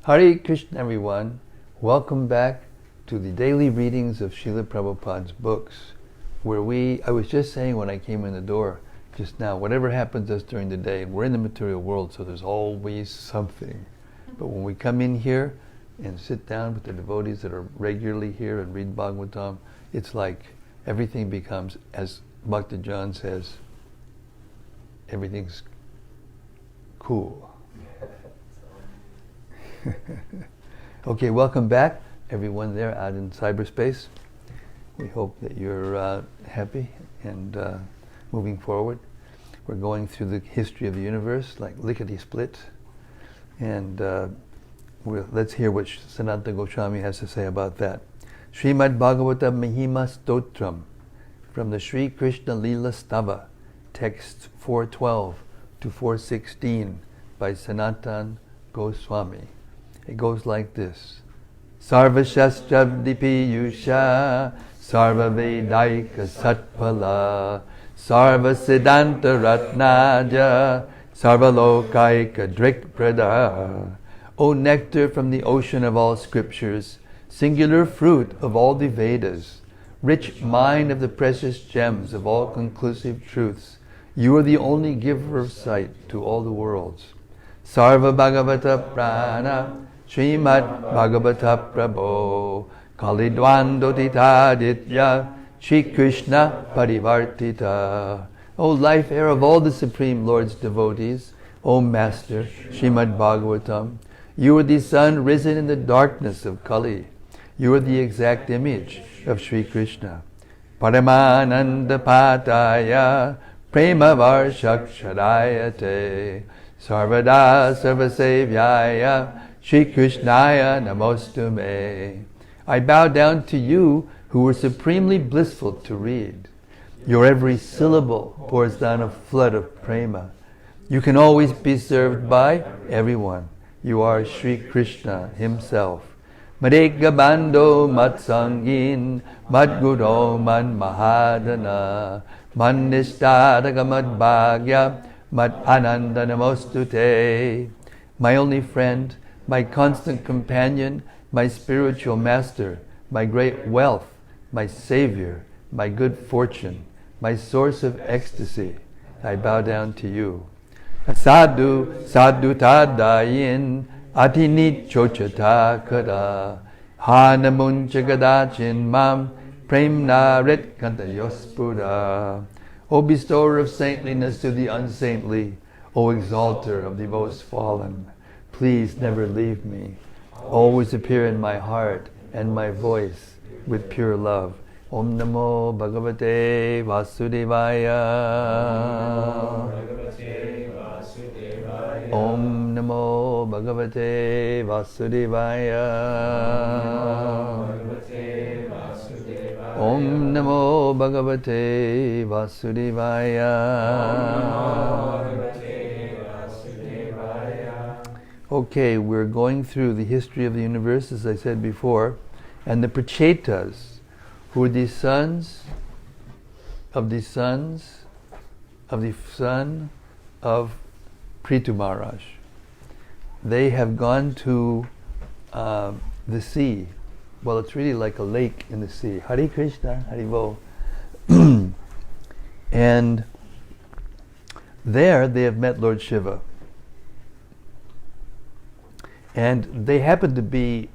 Hare Krishna, everyone. Welcome back to the daily readings of Srila Prabhupada's books, where I was just saying when I came in the door just now, whatever happens to us during the day, we're in the material world, so there's always something. But when we come in here and sit down with the devotees that are regularly here and read Bhagavatam, it's like everything becomes, as Bhakta John says, everything's cool. Okay, welcome back, everyone there out in cyberspace. We hope that you're happy and moving forward. We're going through the history of the universe like lickety-split. And let's hear what Sanatana Goswami has to say about that. Srimad-Bhagavatam Mahima Stotram from the Sri Krishna Lila Stava, texts 412 to 416 by Sanatana Goswami. It goes like this. Sarva Shastrabdipi Yusha Sarva Vedaika Satpala Sarva Siddhanta Ratnaja Sarva Lokaika Drikprada. O nectar from the ocean of all scriptures, singular fruit of all the Vedas, rich mine of the precious gems of all conclusive truths, you are the only giver of sight to all the worlds. Sarva Bhagavata Prana Srimad Bhagavata Prabho Kalidwandotita Ditya Shri Krishna Parivartita. O life air of all the Supreme Lord's devotees, O Master Srimad Bhagavatam, you are the sun risen in the darkness of Kali. You are the exact image of Shri Krishna. Paramananda Pataya Prema Varshakshadayate Sarvada Sarvasevyaya Shri Krishnaya Namostume. I bow down to you who were supremely blissful to read. Your every syllable pours down a flood of prema. You can always be served by everyone. You are Shri Krishna himself. Madhega Bando Matsangin Madguro Man Mahadana Mandishtadaka Madbhagya Mad Ananda Namostute. My only friend, my constant companion, my spiritual master, my great wealth, my savior, my good fortune, my source of ecstasy, I bow down to you. Sadhu sadhu tadayin atinit chochata kada hanamun jagadachin mam premna rit kantayospura. O bestower of saintliness to the unsaintly, O exalter of the most fallen, please never leave me. Always appear in my heart and my voice with pure love. Om Namo Bhagavate Vasudevaya. Om Namo Bhagavate Vasudevaya. Om Namo Bhagavate Vasudevaya. Okay, we're going through the history of the universe, as I said before, and the Prachetas, who are the sons of the son of Prithu Maharaj. They have gone to the sea. Well, it's really like a lake in the sea. Hare Krishna, Haribo. And there they have met Lord Shiva. And they happened to be,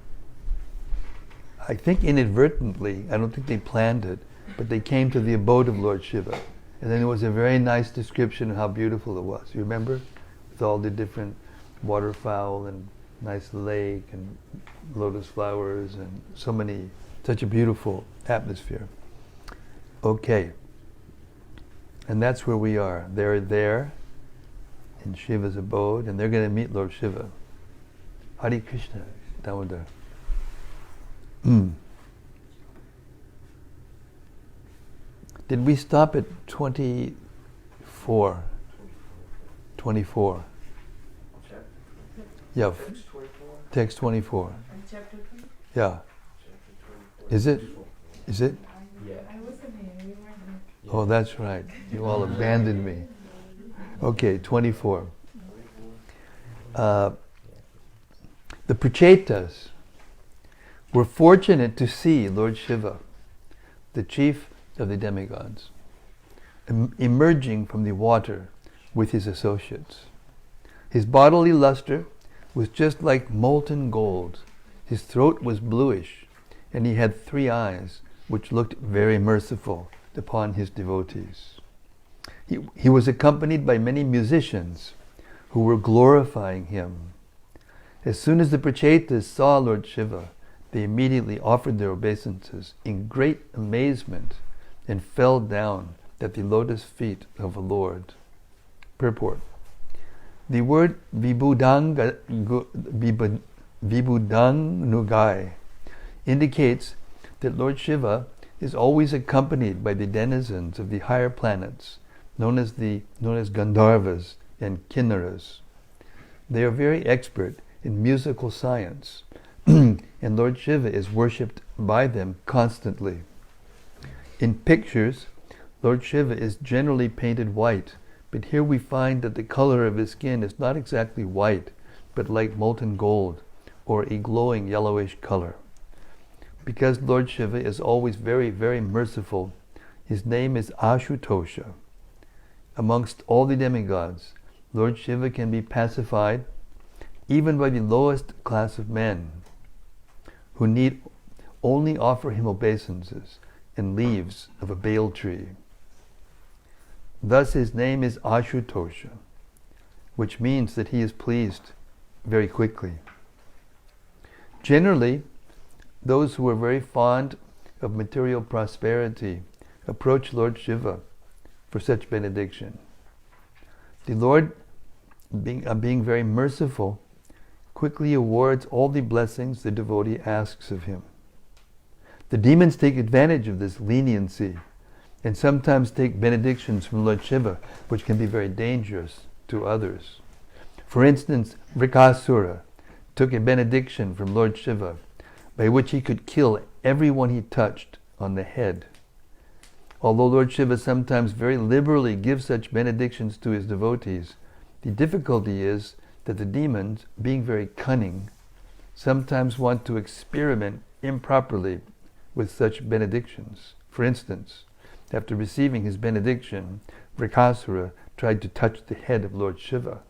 I think inadvertently, I don't think they planned it, but they came to the abode of Lord Shiva. And then there was a very nice description of how beautiful it was. You remember? With all the different waterfowl and nice lake and lotus flowers and such a beautiful atmosphere. Okay. And that's where we are. They're there in Shiva's abode, and they're going to meet Lord Shiva. Hare Krishna, Damodar. Did we stop at 24? 24. Yeah. Text 24. Chapter 20? Yeah. Is it? Is it? Yeah. I wasn't here. We weren't here. Oh, that's right. You all abandoned me. Okay, 24. The The Prachetas were fortunate to see Lord Shiva, the chief of the demigods, emerging from the water with his associates. His bodily luster was just like molten gold. His throat was bluish, and he had 3 eyes, which looked very merciful upon his devotees. He was accompanied by many musicians who were glorifying him. As soon as the Prachetas saw Lord Shiva, they immediately offered their obeisances in great amazement and fell down at the lotus feet of the Lord. Purport. The word Vibhudangugai indicates that Lord Shiva is always accompanied by the denizens of the higher planets, known as Gandharvas and Kinnaras. They are very expert in musical science, and Lord Shiva is worshipped by them constantly. In pictures, Lord Shiva is generally painted white, but here we find that the color of his skin is not exactly white, but like molten gold, or a glowing yellowish color. Because Lord Shiva is always very, very merciful, his name is Ashutosha. Amongst all the demigods, Lord Shiva can be pacified even by the lowest class of men, who need only offer him obeisances and leaves of a bale tree. Thus his name is Ashutosha, which means that he is pleased very quickly. Generally, those who are very fond of material prosperity approach Lord Shiva for such benediction. The Lord, being very merciful, quickly awards all the blessings the devotee asks of him. The demons take advantage of this leniency and sometimes take benedictions from Lord Shiva, which can be very dangerous to others. For instance, Vrikasura took a benediction from Lord Shiva by which he could kill everyone he touched on the head. Although Lord Shiva sometimes very liberally gives such benedictions to his devotees, the difficulty is that the demons, being very cunning, sometimes want to experiment improperly with such benedictions. For instance, after receiving his benediction, Vrikasura tried to touch the head of Lord Shiva.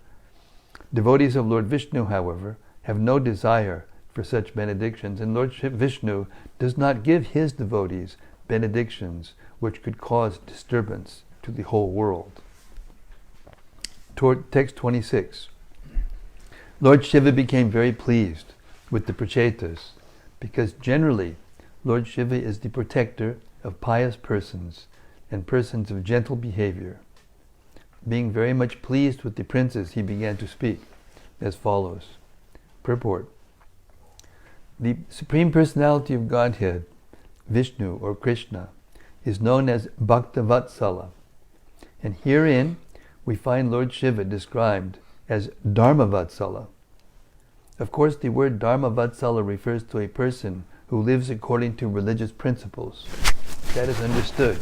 Devotees of Lord Vishnu, however, have no desire for such benedictions, and Lord Vishnu does not give his devotees benedictions which could cause disturbance to the whole world. Text 26. Lord Shiva became very pleased with the Prachetas because generally Lord Shiva is the protector of pious persons and persons of gentle behavior. Being very much pleased with the princes, he began to speak as follows. Purport. The Supreme Personality of Godhead, Vishnu or Krishna, is known as Bhaktavatsala, and herein we find Lord Shiva described as Dharmavatsala. Of course, the word Dharmavatsala refers to a person who lives according to religious principles. That is understood.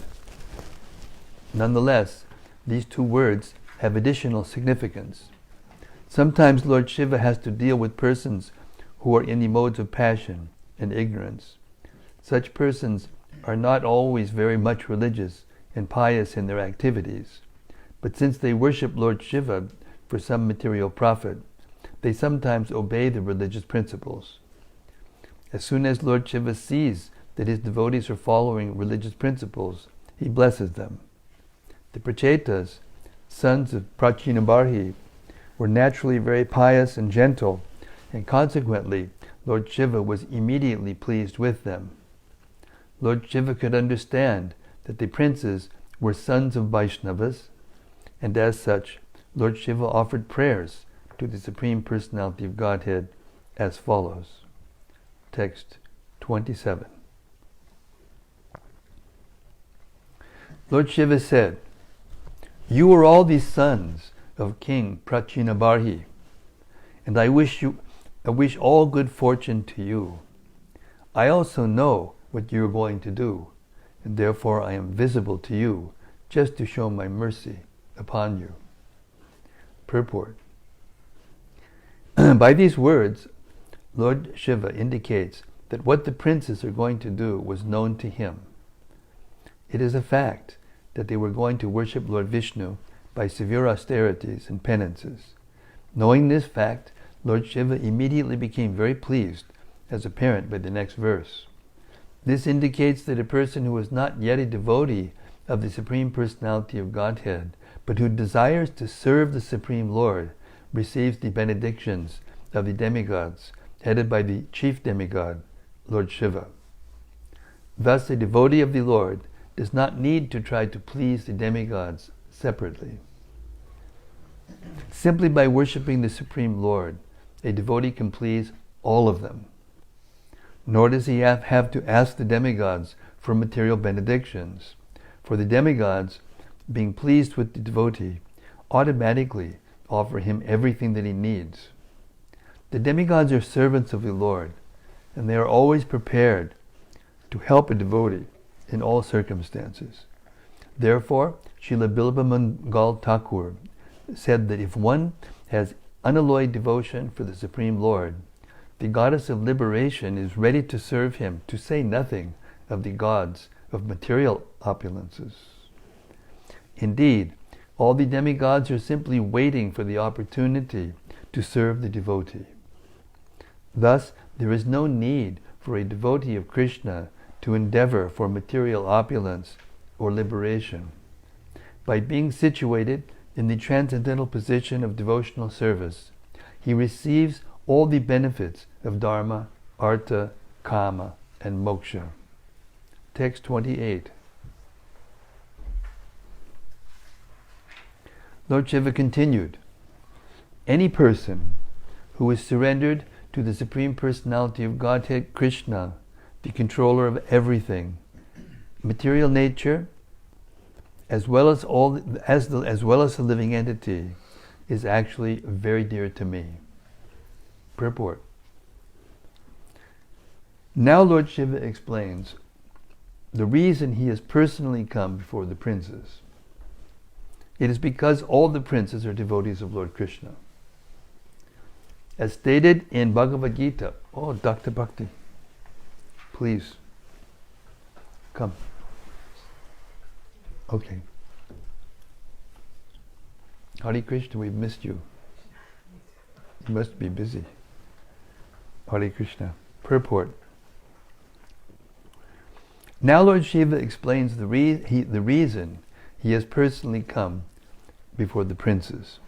Nonetheless, these 2 words have additional significance. Sometimes Lord Shiva has to deal with persons who are in the modes of passion and ignorance. Such persons are not always very much religious and pious in their activities, but since they worship Lord Shiva for some material profit, they sometimes obey the religious principles. As soon as Lord Shiva sees that his devotees are following religious principles, he blesses them. The Prachetas, sons of Prachinabarhi, were naturally very pious and gentle, and consequently Lord Shiva was immediately pleased with them. Lord Shiva could understand that the princes were sons of Vaishnavas, and as such, Lord Shiva offered prayers to the Supreme Personality of Godhead as follows. Text 27. Lord Shiva said, "You are all the sons of King Prachinabarhi, and I wish all good fortune to you. I also know what you are going to do, and therefore I am visible to you, just to show my mercy upon you." Purport. By these words, Lord Shiva indicates that what the princes are going to do was known to him. It is a fact that they were going to worship Lord Vishnu by severe austerities and penances. Knowing this fact, Lord Shiva immediately became very pleased, as apparent by the next verse. This indicates that a person who is not yet a devotee of the Supreme Personality of Godhead, but who desires to serve the Supreme Lord, receives the benedictions of the demigods, headed by the chief demigod, Lord Shiva. Thus, a devotee of the Lord does not need to try to please the demigods separately. Simply by worshipping the Supreme Lord, a devotee can please all of them. Nor does he have to ask the demigods for material benedictions, for the demigods, being pleased with the devotee, automatically offer him everything that he needs. The demigods are servants of the Lord, and they are always prepared to help a devotee in all circumstances. Therefore, Srila Bilba Mangal Thakur said that if one has unalloyed devotion for the Supreme Lord, the goddess of liberation is ready to serve him, to say nothing of the gods of material opulences. Indeed, all the demigods are simply waiting for the opportunity to serve the devotee. Thus, there is no need for a devotee of Krishna to endeavor for material opulence or liberation. By being situated in the transcendental position of devotional service, he receives all the benefits of Dharma, Artha, Kama, and Moksha. Text 28. Lord Shiva continued, any person who is surrendered to the Supreme Personality of Godhead, Krishna, the controller of everything, material nature, as well as the living entity, is actually very dear to me. Purport. Now Lord Shiva explains the reason he has personally come before the princes. It is because all the princes are devotees of Lord Krishna. As stated in Bhagavad Gita, oh, Dr. Bhakti, please, come. Okay. Hare Krishna, we've missed you. You must be busy. Hare Krishna. Purport. Now Lord Shiva explains the reason he has personally come before the princes.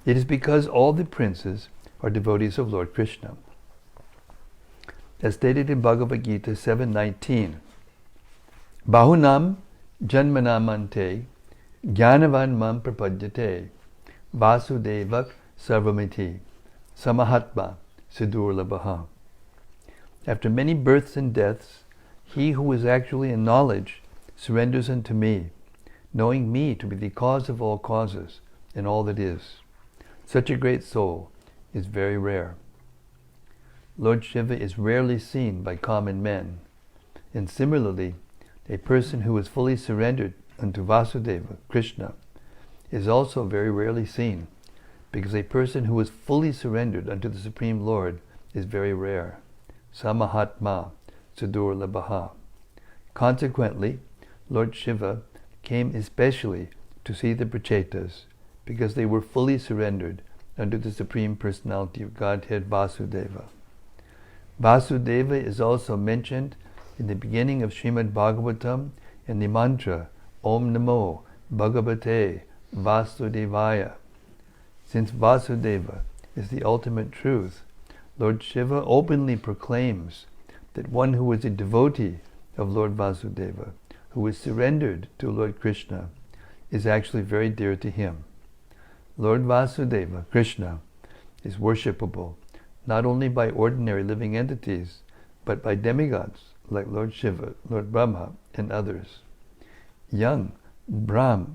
It is because all the princes are devotees of Lord Krishna. As stated in Bhagavad Gita 7:19, Bahunam janmanamante jnanavan mam prapadyate vasudevak sarvamiti samahatma sidurlabhaha. After many births and deaths, he who is actually in knowledge surrenders unto me, knowing me to be the cause of all causes and all that is. Such a great soul is very rare. Lord Shiva is rarely seen by common men, and similarly, a person who is fully surrendered unto Vasudeva, Krishna, is also very rarely seen, because a person who is fully surrendered unto the Supreme Lord is very rare. Samahatma Sudurlabhaha. Consequently, Lord Shiva came especially to see the Prachetas, because they were fully surrendered unto the Supreme Personality of Godhead, Vasudeva. Vasudeva is also mentioned in the beginning of Srimad-Bhagavatam in the mantra Om Namo Bhagavate Vasudevaya. Since Vasudeva is the ultimate truth, Lord Shiva openly proclaims that one who is a devotee of Lord Vasudeva, who is surrendered to Lord Krishna, is actually very dear to him. Lord Vasudeva, Krishna, is worshipable not only by ordinary living entities, but by demigods like Lord Shiva, Lord Brahma, and others. Young Brahma,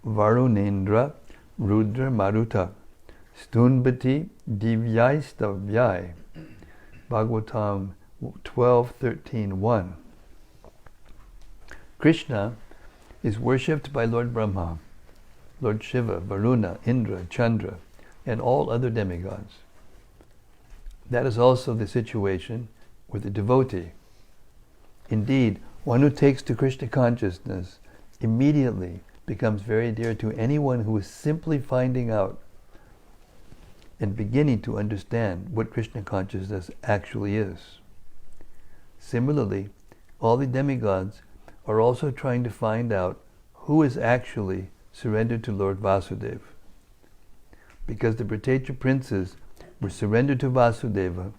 Varunendra, Rudra Maruta, Stunbati Divyaistavyai. Bhagavatam 12:13-1. Krishna is worshipped by Lord Brahma, Lord Shiva, Varuna, Indra, Chandra, and all other demigods. That is also the situation with the devotee. Indeed, one who takes to Krishna consciousness immediately becomes very dear to anyone who is simply finding out and beginning to understand what Krishna consciousness actually is. Similarly, all the demigods are also trying to find out who is actually surrendered to Lord Vasudeva. Because the Britacha princes were surrendered to Vasudeva,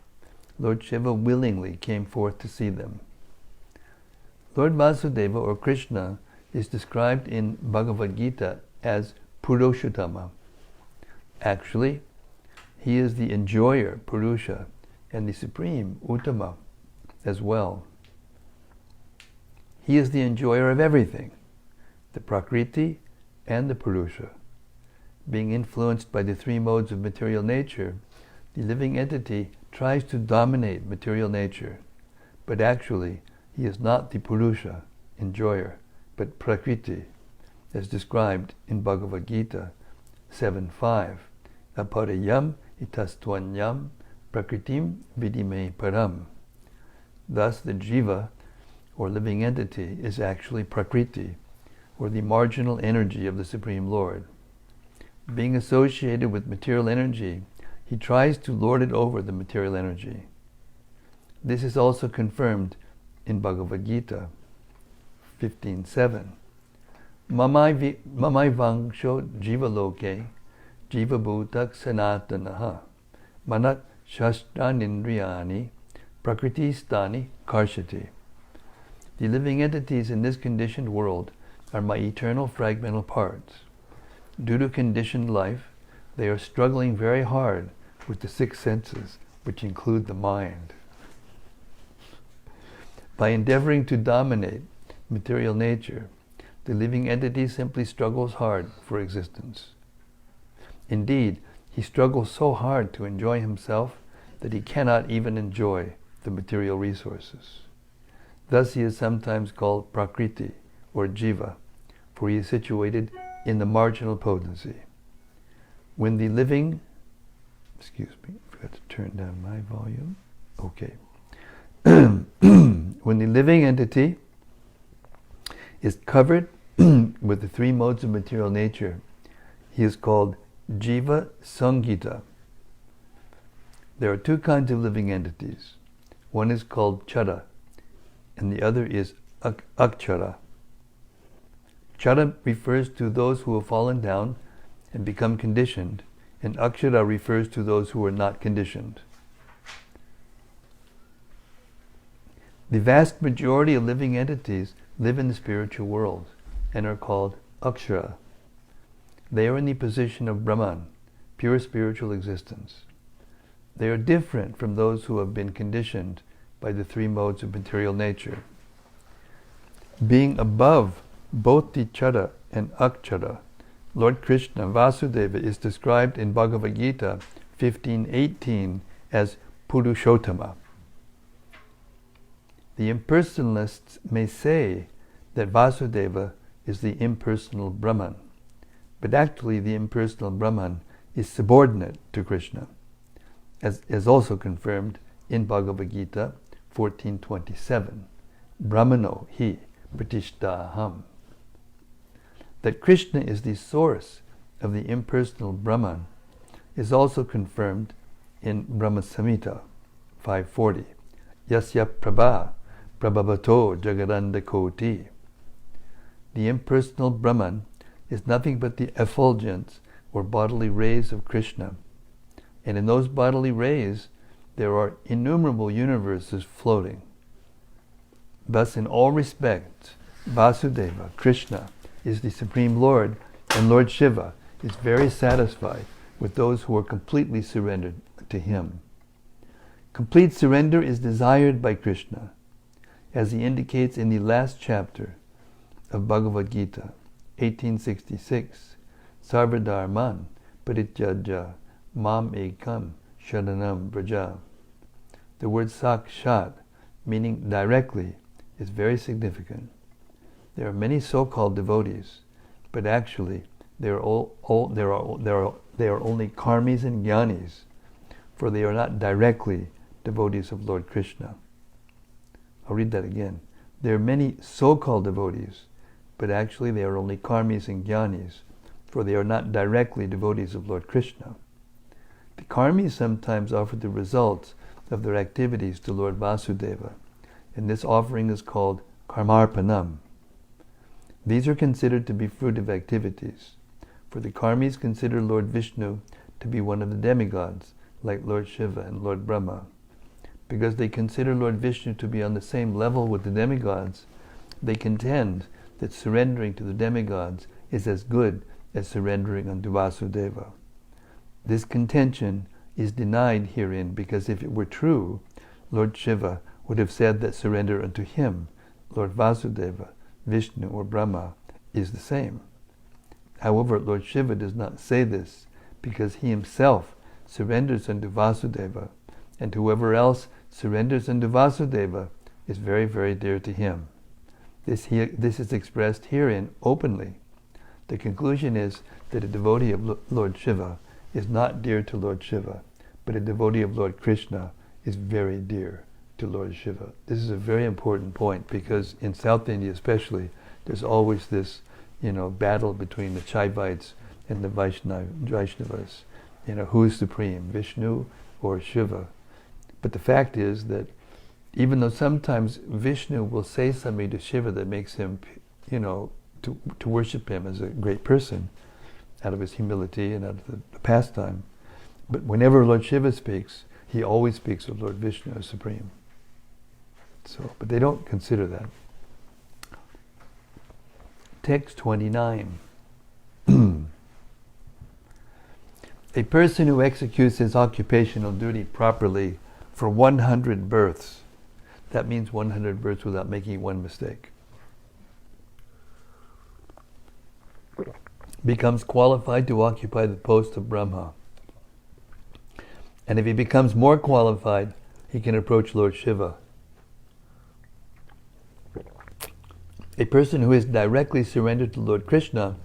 Lord Shiva willingly came forth to see them. Lord Vasudeva, or Krishna, is described in Bhagavad Gita as Purushottama. Actually, he is the enjoyer, Purusha, and the supreme, Uttama, as well. He is the enjoyer of everything, the Prakriti and the Purusha. Being influenced by the three modes of material nature, the living entity tries to dominate material nature, but actually he is not the Purusha, enjoyer, but Prakriti, as described in Bhagavad Gita 7.5. Aparayam itastvanyam prakritim vidime param. Thus the jiva, or living entity, is actually Prakriti, or the marginal energy of the Supreme Lord. Being associated with material energy, he tries to lord it over the material energy. This is also confirmed in Bhagavad Gita 15.7. Mamai vangsho jiva loke jiva bhutak sanatanaha manat shastranindriyani prakriti-stani karshati. The living entities in this conditioned world are my eternal fragmental parts. Due to conditioned life, they are struggling very hard with the six senses, which include the mind. By endeavoring to dominate material nature, the living entity simply struggles hard for existence. Indeed, he struggles so hard to enjoy himself that he cannot even enjoy the material resources. Thus he is sometimes called Prakriti, or Jiva, for he is situated in the marginal potency. When the living, I forgot to turn down my volume. Okay. When the living entity is covered with the three modes of material nature, he is called Jiva Sangita. There are two kinds of living entities. One is called Chara, and the other is Akchara. Chara refers to those who have fallen down and become conditioned, and Akshara refers to those who are not conditioned. The vast majority of living entities live in the spiritual world and are called Akshara. They are in the position of Brahman, pure spiritual existence. They are different from those who have been conditioned by the three modes of material nature. Being above both the Chara and Akshara, Lord Krishna, Vasudeva, is described in Bhagavad Gita 15.18 as Purushottama. The impersonalists may say that Vasudeva is the impersonal Brahman, but actually the impersonal Brahman is subordinate to Krishna, as also confirmed in Bhagavad Gita 14.27. Brahmano hi pratishtaham. That Krishna is the source of the impersonal Brahman is also confirmed in Brahma Samhita 5.40. Yasya prabha prabhavato jagadanda koti. The impersonal Brahman is nothing but the effulgence or bodily rays of Krishna. And in those bodily rays, there are innumerable universes floating. Thus, in all respects, Vasudeva, Krishna, is the Supreme Lord, and Lord Shiva is very satisfied with those who are completely surrendered to him. Complete surrender is desired by Krishna, as he indicates in the last chapter of Bhagavad Gita, 1866, Sarvadharman parityaja mam ekam sharanam vraja. The word sakshat, meaning directly, is very significant. There are many so-called devotees, but actually they are only karmis and jnanis for they are not directly devotees of Lord Krishna. I'll read that again. There are many so-called devotees, but actually they are only karmis and jnanis, for they are not directly devotees of Lord Krishna. The karmis sometimes offer the results of their activities to Lord Vasudeva, and this offering is called karmarpanam. These are considered to be fruitive activities, for the karmis consider Lord Vishnu to be one of the demigods, like Lord Shiva and Lord Brahma. Because they consider Lord Vishnu to be on the same level with the demigods, they contend that surrendering to the demigods is as good as surrendering unto Vasudeva. This contention is denied herein because if it were true, Lord Shiva would have said that surrender unto him, Lord Vasudeva, Vishnu or Brahma, is the same. However, Lord Shiva does not say this because he himself surrenders unto Vasudeva, and whoever else surrenders unto Vasudeva is very, very dear to him. This is expressed herein openly. The conclusion is that a devotee of Lord Shiva is not dear to Lord Shiva, but a devotee of Lord Krishna is very dear to Lord Shiva. This is a very important point because in South India especially, there's always this, battle between the Shaivites and the Vaishnavas. Who is supreme, Vishnu or Shiva? But the fact is that even though sometimes Vishnu will say something to Shiva that makes him, to worship him as a great person, out of his humility and out of the pastime, but whenever Lord Shiva speaks, he always speaks of Lord Vishnu as supreme. So, but they don't consider that. Text 29. A person who executes his occupational duty properly for 100 births, that means 100 births without making one mistake, becomes qualified to occupy the post of Brahma. And if he becomes more qualified, he can approach Lord Shiva. A person who is directly surrendered to Lord Krishna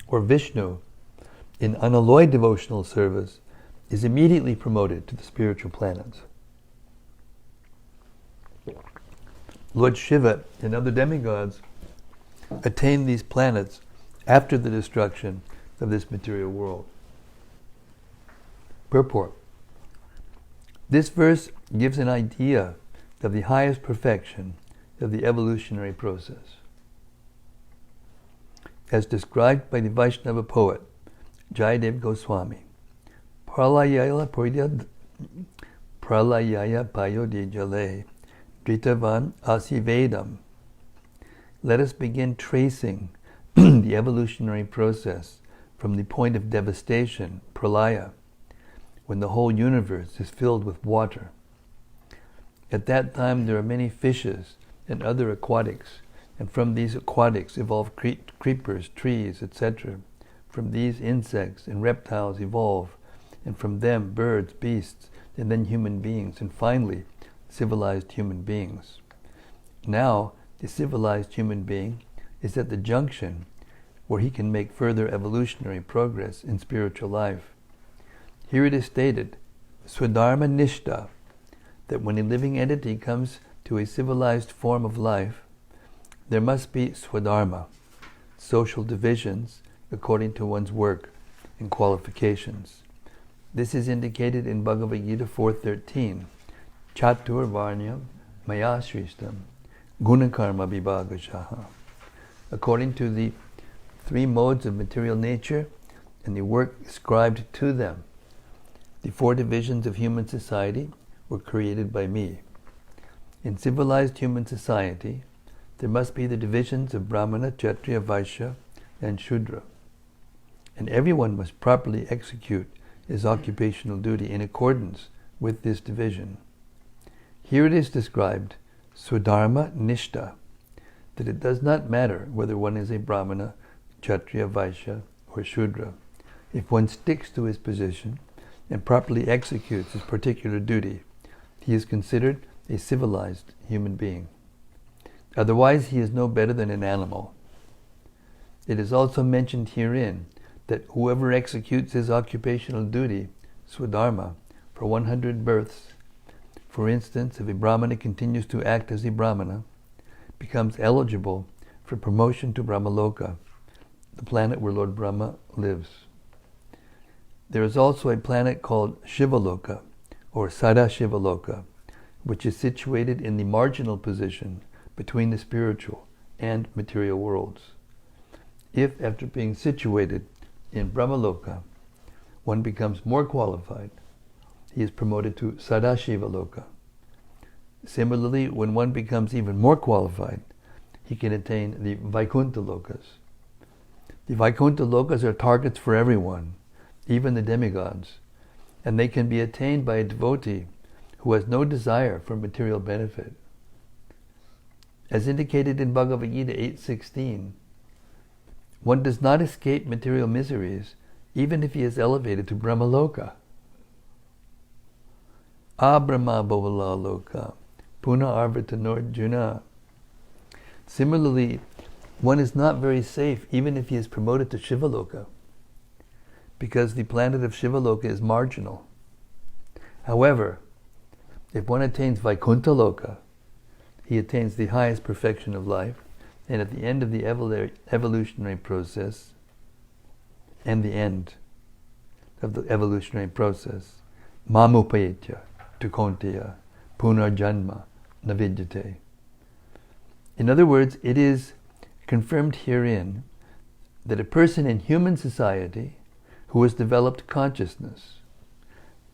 or Vishnu in unalloyed devotional service is immediately promoted to the spiritual planets. Lord Shiva and other demigods attain these planets after the destruction of this material world. Purport. This verse gives an idea of the highest perfection of the evolutionary process. As described by the Vaishnava poet Jayadev Goswami, Pralayaya payode jale dritavan asivedam. Let us begin tracing the evolutionary process from the point of devastation, pralaya, when the whole universe is filled with water. At that time there are many fishes and other aquatics, and from these aquatics evolve creepers, trees, etc. From these insects and reptiles evolve, and from them birds, beasts, and then human beings, and finally civilized human beings. Now, the civilized human being is at the junction where he can make further evolutionary progress in spiritual life. Here it is stated, Swadharma Nishta, that when a living entity comes to a civilized form of life, there must be Swadharma, social divisions according to one's work and qualifications. This is indicated in Bhagavad Gita 4.13, Chatur Varnyam Maya Shrishtam Gunakarma Vibhagashaha. According to the 3 modes of material nature and the work ascribed to them, the 4 divisions of human society were created by me. In civilized human society, there must be the divisions of Brahmana, Kshatriya, Vaishya, and Shudra. And everyone must properly execute his occupational duty in accordance with this division. Here it is described, Swadharma Nishta, that it does not matter whether one is a Brahmana, Kshatriya, Vaishya, or Shudra. If one sticks to his position and properly executes his particular duty, he is considered a civilized human being. Otherwise, he is no better than an animal. It is also mentioned herein that whoever executes his occupational duty, Swadharma, for 100 births. For instance, if a Brahmana continues to act as a Brahmana, becomes eligible for promotion to Brahmaloka, the planet where Lord Brahma lives. There is also a planet called Shivaloka, or Sadashivaloka, which is situated in the marginal position between the spiritual and material worlds. If, after being situated in Brahmaloka, one becomes more qualified, he is promoted to Sadashivaloka. Similarly, when one becomes even more qualified, he can attain the Vaikuntha Lokas. The Vaikuntha Lokas are targets for everyone, even the demigods, and they can be attained by a devotee who has no desire for material benefit. As indicated in Bhagavad Gita 8:16, one does not escape material miseries even if he is elevated to Brahmaloka. Abrahma Bhavala Loka, Puna Arvatanarjuna. Similarly, one is not very safe even if he is promoted to Shivaloka, because the planet of Shivaloka is marginal. However, if one attains Vaikuntha Loka, he attains the highest perfection of life, and at the end of the evolutionary process, Mamupayetya Tukonteya Punarjanma Navidyate. In other words, it is confirmed herein that a person in human society who has developed consciousness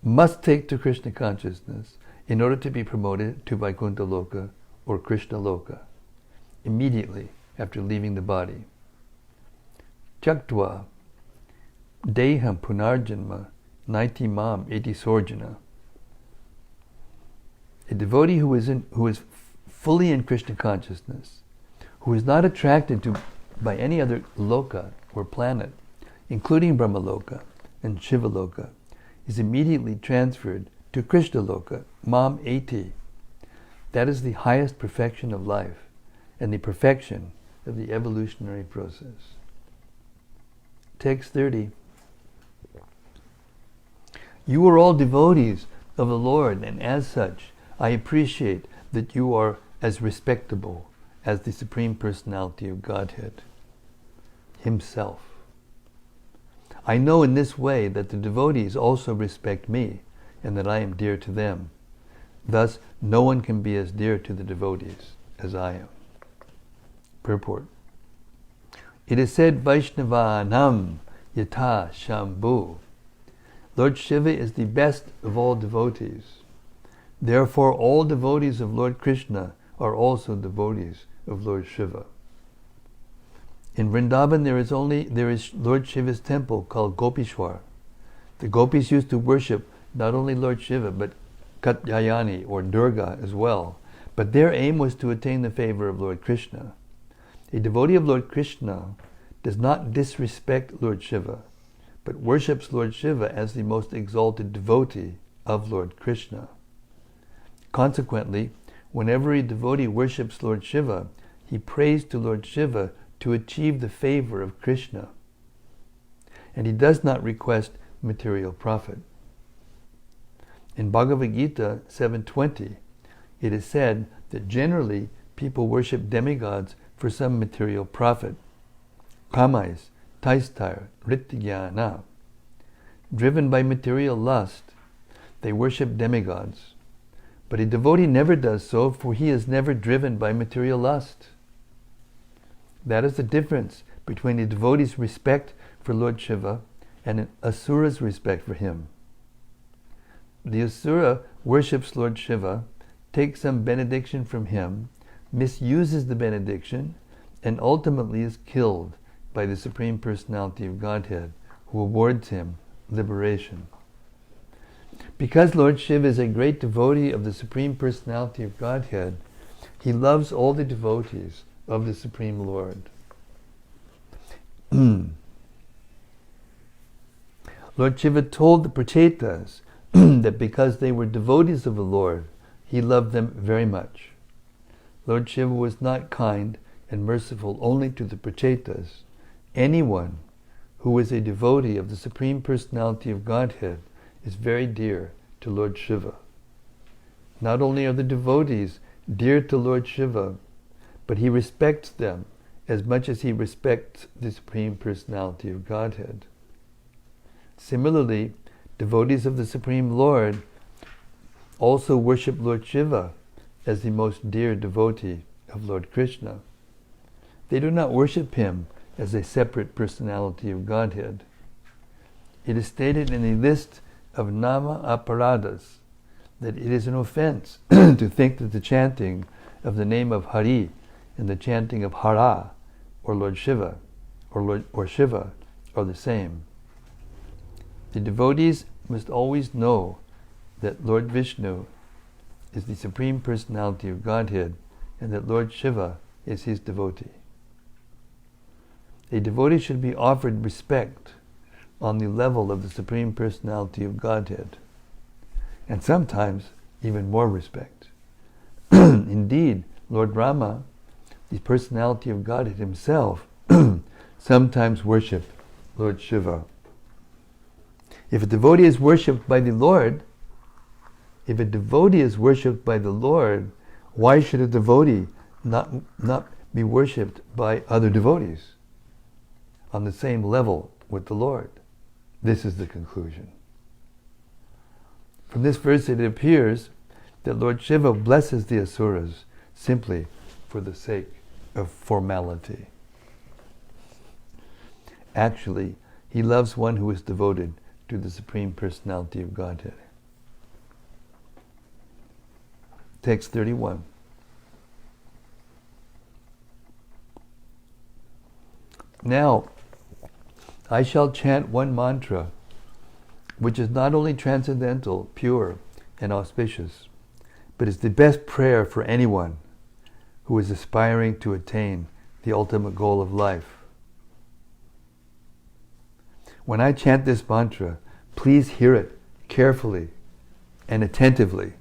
must take to Krishna consciousness in order to be promoted to Vaikuntha Loka or Krishna Loka immediately after leaving the body. Chaktva Deham Punarjanma Naiti Mam Iti Sorjana. A devotee who is fully in Krishna consciousness, who is not attracted to by any other loka or planet, including Brahmaloka and Shivaloka, is immediately transferred to Krishna Loka, Mam Eti. That is the highest perfection of life and the perfection of the evolutionary process. Text 30. You are all devotees of the Lord, and as such, I appreciate that you are as respectable as the Supreme Personality of Godhead Himself. I know in this way that the devotees also respect me, and that I am dear to them. Thus, no one can be as dear to the devotees as I am. Purport. It is said, Vaishnavanam Yatha Shambhu. Lord Shiva is the best of all devotees. Therefore, all devotees of Lord Krishna are also devotees of Lord Shiva. In Vrindavan, there is Lord Shiva's temple called Gopishwar. The gopis used to worship not only Lord Shiva, but Katyayani or Durga as well. But their aim was to attain the favor of Lord Krishna. A devotee of Lord Krishna does not disrespect Lord Shiva, but worships Lord Shiva as the most exalted devotee of Lord Krishna. Consequently, whenever a devotee worships Lord Shiva, he prays to Lord Shiva to achieve the favor of Krishna, and he does not request material profit. In Bhagavad Gita 7:20, it is said that generally people worship demigods for some material profit. Kamais, taistar, rityajna. Driven by material lust, they worship demigods. But a devotee never does so, for he is never driven by material lust. That is the difference between a devotee's respect for Lord Shiva and an asura's respect for him. The asura worships Lord Shiva, takes some benediction from him, misuses the benediction, and ultimately is killed by the Supreme Personality of Godhead, who awards him liberation. Because Lord Shiva is a great devotee of the Supreme Personality of Godhead, he loves all the devotees of the Supreme Lord. Lord Shiva told the Prachetas that because they were devotees of the Lord, he loved them very much. Lord Shiva was not kind and merciful only to the Prachetas. Anyone who is a devotee of the Supreme Personality of Godhead is very dear to Lord Shiva. Not only are the devotees dear to Lord Shiva, but he respects them as much as he respects the Supreme Personality of Godhead. Similarly, devotees of the Supreme Lord also worship Lord Shiva as the most dear devotee of Lord Krishna. They do not worship him as a separate personality of Godhead. It is stated in a list of Nama Aparadas that it is an offense to think that the chanting of the name of Hari and the chanting of Hara or Lord Shiva or Shiva are the same. The devotees must always know that Lord Vishnu is the Supreme Personality of Godhead and that Lord Shiva is his devotee. A devotee should be offered respect on the level of the Supreme Personality of Godhead, and sometimes even more respect. Indeed, Lord Rama, the Personality of Godhead himself, sometimes worshipped Lord Shiva. If a devotee is worshipped by the Lord, why should a devotee not be worshipped by other devotees on the same level with the Lord? This is the conclusion. From this verse it appears that Lord Shiva blesses the asuras simply for the sake of formality. Actually, he loves one who is devoted to the Supreme Personality of Godhead. Text 31. Now, I shall chant one mantra, which is not only transcendental, pure, and auspicious, but is the best prayer for anyone who is aspiring to attain the ultimate goal of life. When I chant this mantra, please hear it carefully and attentively.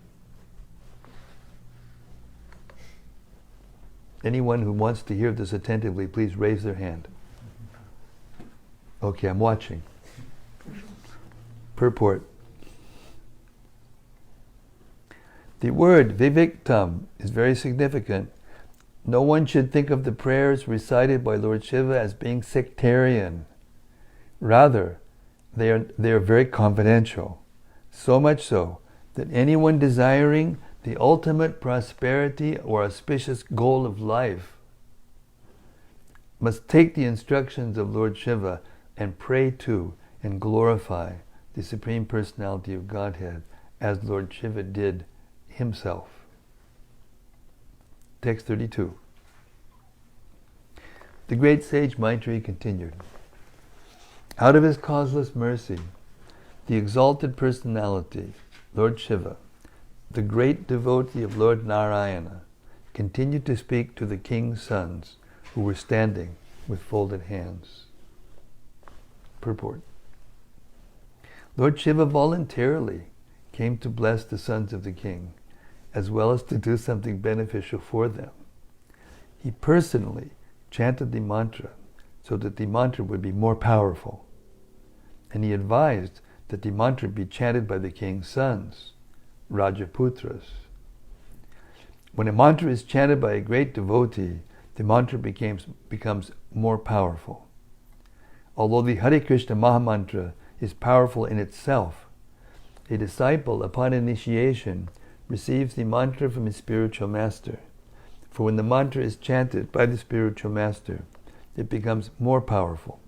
Anyone who wants to hear this attentively, please raise their hand. Okay, I'm watching. Purport. The word viviktam is very significant. No one should think of the prayers recited by Lord Shiva as being sectarian. Rather, they are very confidential. So much so that anyone desiring the ultimate prosperity or auspicious goal of life must take the instructions of Lord Shiva and pray to and glorify the Supreme Personality of Godhead as Lord Shiva did himself. Text 32. The great sage Maitreyi continued, out of his causeless mercy, the exalted personality, Lord Shiva, the great devotee of Lord Narayana, continued to speak to the king's sons who were standing with folded hands. Purport. Lord Shiva voluntarily came to bless the sons of the king, as well as to do something beneficial for them. He personally chanted the mantra so that the mantra would be more powerful, and he advised that the mantra be chanted by the king's sons, Rajaputras. When a mantra is chanted by a great devotee, the mantra becomes more powerful. Although the Hare Krishna Mahamantra is powerful in itself, a disciple upon initiation receives the mantra from his spiritual master. For when the mantra is chanted by the spiritual master, it becomes more powerful.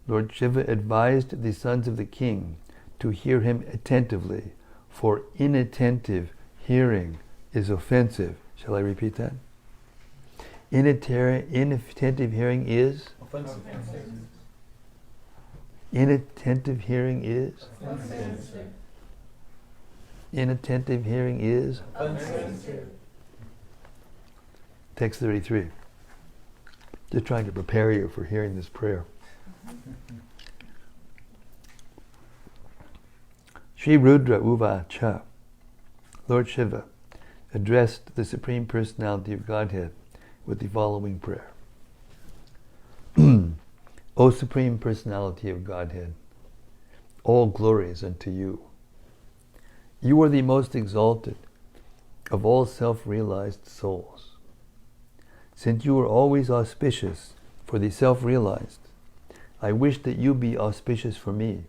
Lord Shiva advised the sons of the king to hear him attentively, for inattentive hearing is offensive. Shall I repeat that? Inattentive hearing is? Offensive. Inattentive hearing is? Offensive. Inattentive hearing is? Offensive. Text 33. Just trying to prepare you for hearing this prayer. Sri Rudra Uvacha, Lord Shiva, addressed the Supreme Personality of Godhead with the following prayer. O Supreme Personality of Godhead, all glory is unto you. You are the most exalted of all self-realized souls. Since you are always auspicious for the self-realized, I wish that you be auspicious for me.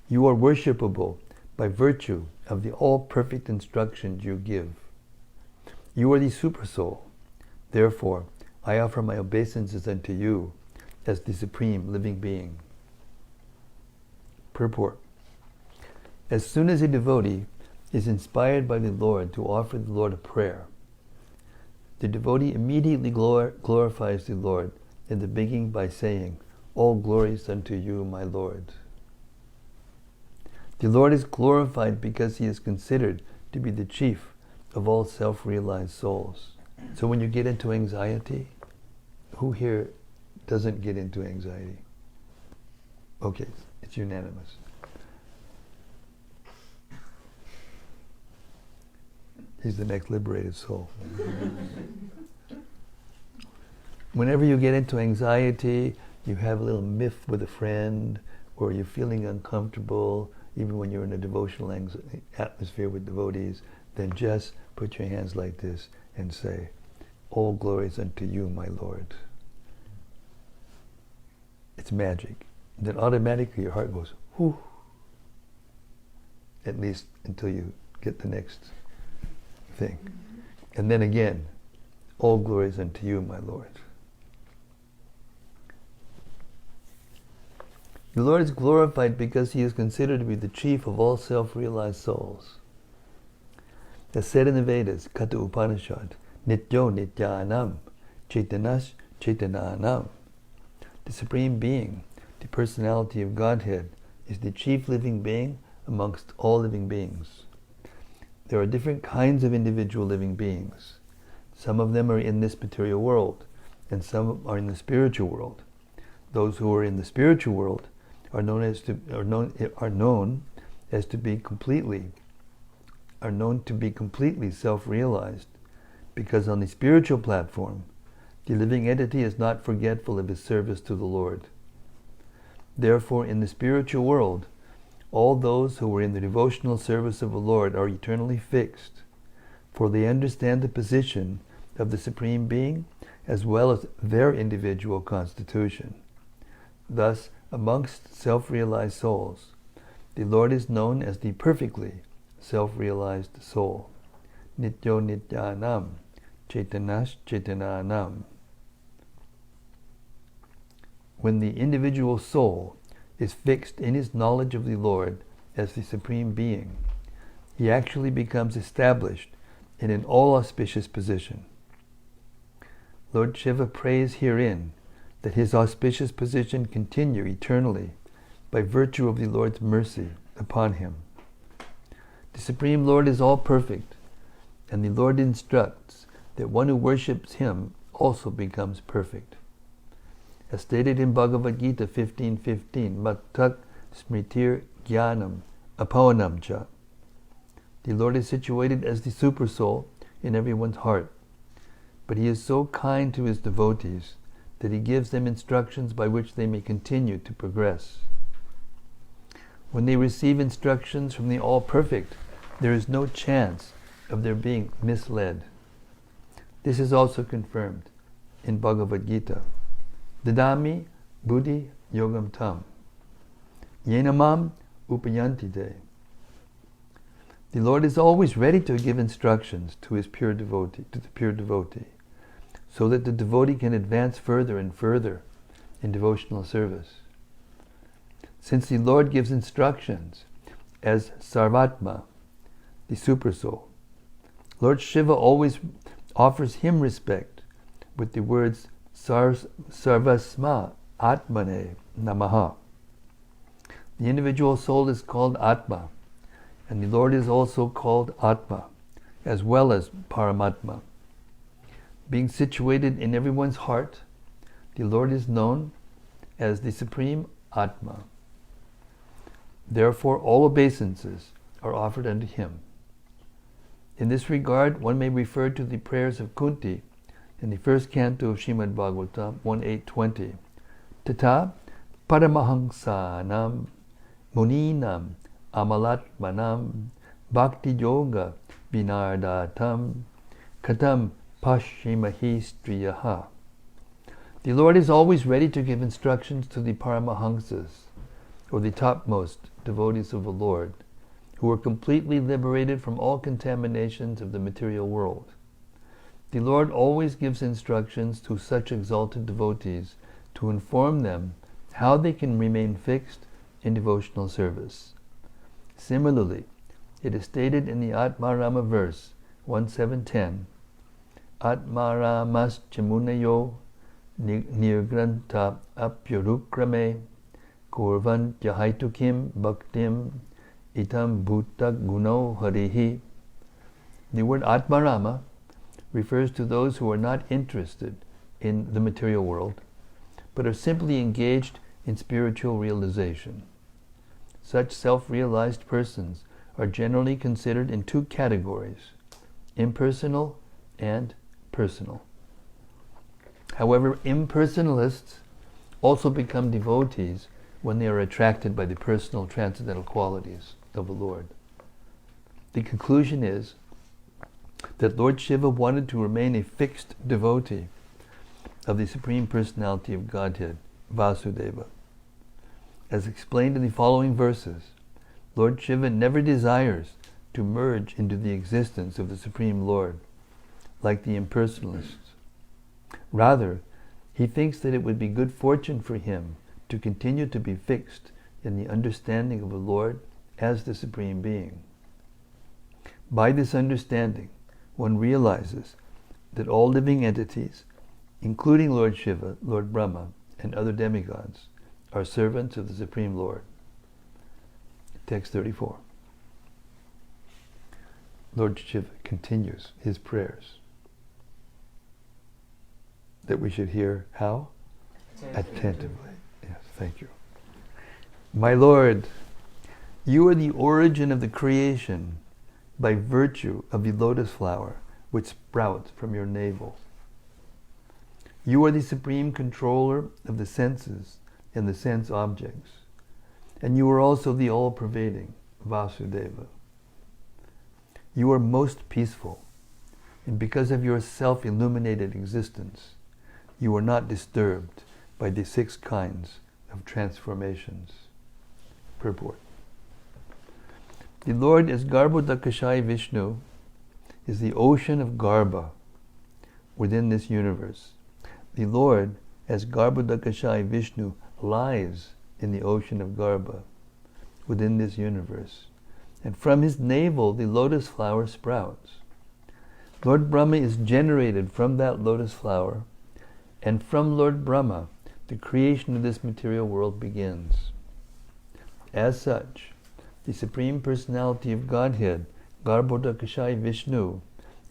You are worshipable by virtue of the all-perfect instructions you give. You are the Supersoul. Therefore, I offer my obeisances unto you as the Supreme Living Being. Purport. As soon as a devotee is inspired by the Lord to offer the Lord a prayer, the devotee immediately glorifies the Lord in the beginning by saying, "All glories unto you, my Lord." The Lord is glorified because He is considered to be the chief of all self-realized souls. So when you get into anxiety, who here doesn't get into anxiety? Okay, it's unanimous. He's the next liberated soul. Whenever you get into anxiety, you have a little miff with a friend, or you're feeling uncomfortable, even when you're in a devotional atmosphere with devotees, then just put your hands like this and say, "All glories unto you, my Lord." It's magic. Then automatically your heart goes, whew. At least until you get the next thing. And then again, "All glories unto you, my Lord." The Lord is glorified because He is considered to be the chief of all self-realized souls. As said in the Vedas, Katha Upanishad, "Nityo Nityanam, Chaitanash Chaitananam." The Supreme Being, the Personality of Godhead, is the chief living being amongst all living beings. There are different kinds of individual living beings. Some of them are in this material world, and some are in the spiritual world. Those who are in the spiritual world are known to be completely self-realized, because on the spiritual platform, the living entity is not forgetful of his service to the Lord. Therefore, in the spiritual world, all those who are in the devotional service of the Lord are eternally fixed, for they understand the position of the Supreme Being as well as their individual constitution. Thus, amongst self-realized souls, the Lord is known as the perfectly self-realized soul. Nityo Nityanam, Chaitanash Chaitananam. When the individual soul is fixed in his knowledge of the Lord as the Supreme Being, he actually becomes established in an all-auspicious position. Lord Shiva prays herein that his auspicious position continue eternally by virtue of the Lord's mercy upon him. The Supreme Lord is all perfect, and the Lord instructs that one who worships Him also becomes perfect. As stated in Bhagavad Gita 15:15, Mattak smritir jnanam apavanam cha. The Lord is situated as the Supersoul in everyone's heart, but He is so kind to His devotees that He gives them instructions by which they may continue to progress. When they receive instructions from the All-Perfect, there is no chance of their being misled. This is also confirmed in Bhagavad Gita. Dadami buddhi yogam tam, yenamam upayanti te. The Lord is always ready to give instructions to the pure devotee, so that the devotee can advance further and further in devotional service. Since the Lord gives instructions as Sarvatma, the Supersoul, Lord Shiva always offers him respect with the words Sarvasma Atmane Namaha. The individual soul is called Atma, and the Lord is also called Atma, as well as Paramatma. Being situated in everyone's heart, the Lord is known as the Supreme Atma. Therefore, all obeisances are offered unto Him. In this regard, one may refer to the prayers of Kunti in the first canto of Srimad-Bhagavatam 1.8.20. Tata Paramahangsanam Muninam amalatmanam bhakti yoga vinardatam katam pashimahi striyaha. The Lord is always ready to give instructions to the Paramahamsas, or the topmost devotees of the Lord, who are completely liberated from all contaminations of the material world. The Lord always gives instructions to such exalted devotees to inform them how they can remain fixed in devotional service. Similarly, it is stated in the Atmarama verse 1710, Atmaramas chamunayo nirgranta apyarukrame kurvan yahaitukim bhaktim itam bhuta guno harihi. The word Atmarama refers to those who are not interested in the material world, but are simply engaged in spiritual realization. Such self-realized persons are generally considered in two categories, impersonal and personal. However, impersonalists also become devotees when they are attracted by the personal transcendental qualities of the Lord. The conclusion is that Lord Shiva wanted to remain a fixed devotee of the Supreme Personality of Godhead, Vasudeva. As explained in the following verses, Lord Shiva never desires to merge into the existence of the Supreme Lord, like the impersonalists. Rather, he thinks that it would be good fortune for him to continue to be fixed in the understanding of the Lord as the Supreme Being. By this understanding, one realizes that all living entities, including Lord Shiva, Lord Brahma, and other demigods, are servants of the Supreme Lord. Text 34. Lord Shiva continues his prayers that we should hear how? Attentively. Yes, thank you. My Lord, you are the origin of the creation by virtue of the lotus flower which sprouts from your navel. You are the supreme controller of the senses and the sense objects, and you are also the all-pervading Vasudeva. You are most peaceful, and because of your self-illuminated existence, you are not disturbed by the 6 kinds of transformations. Purport. The Lord as Garbhodakashai Vishnu is the ocean of Garbha within this universe. The Lord as Garbhodakashai Vishnu lies in the ocean of Garbha within this universe. And from his navel the lotus flower sprouts. Lord Brahma is generated from that lotus flower, and from Lord Brahma the creation of this material world begins. As such, the Supreme Personality of Godhead, Garbhodakashai Vishnu,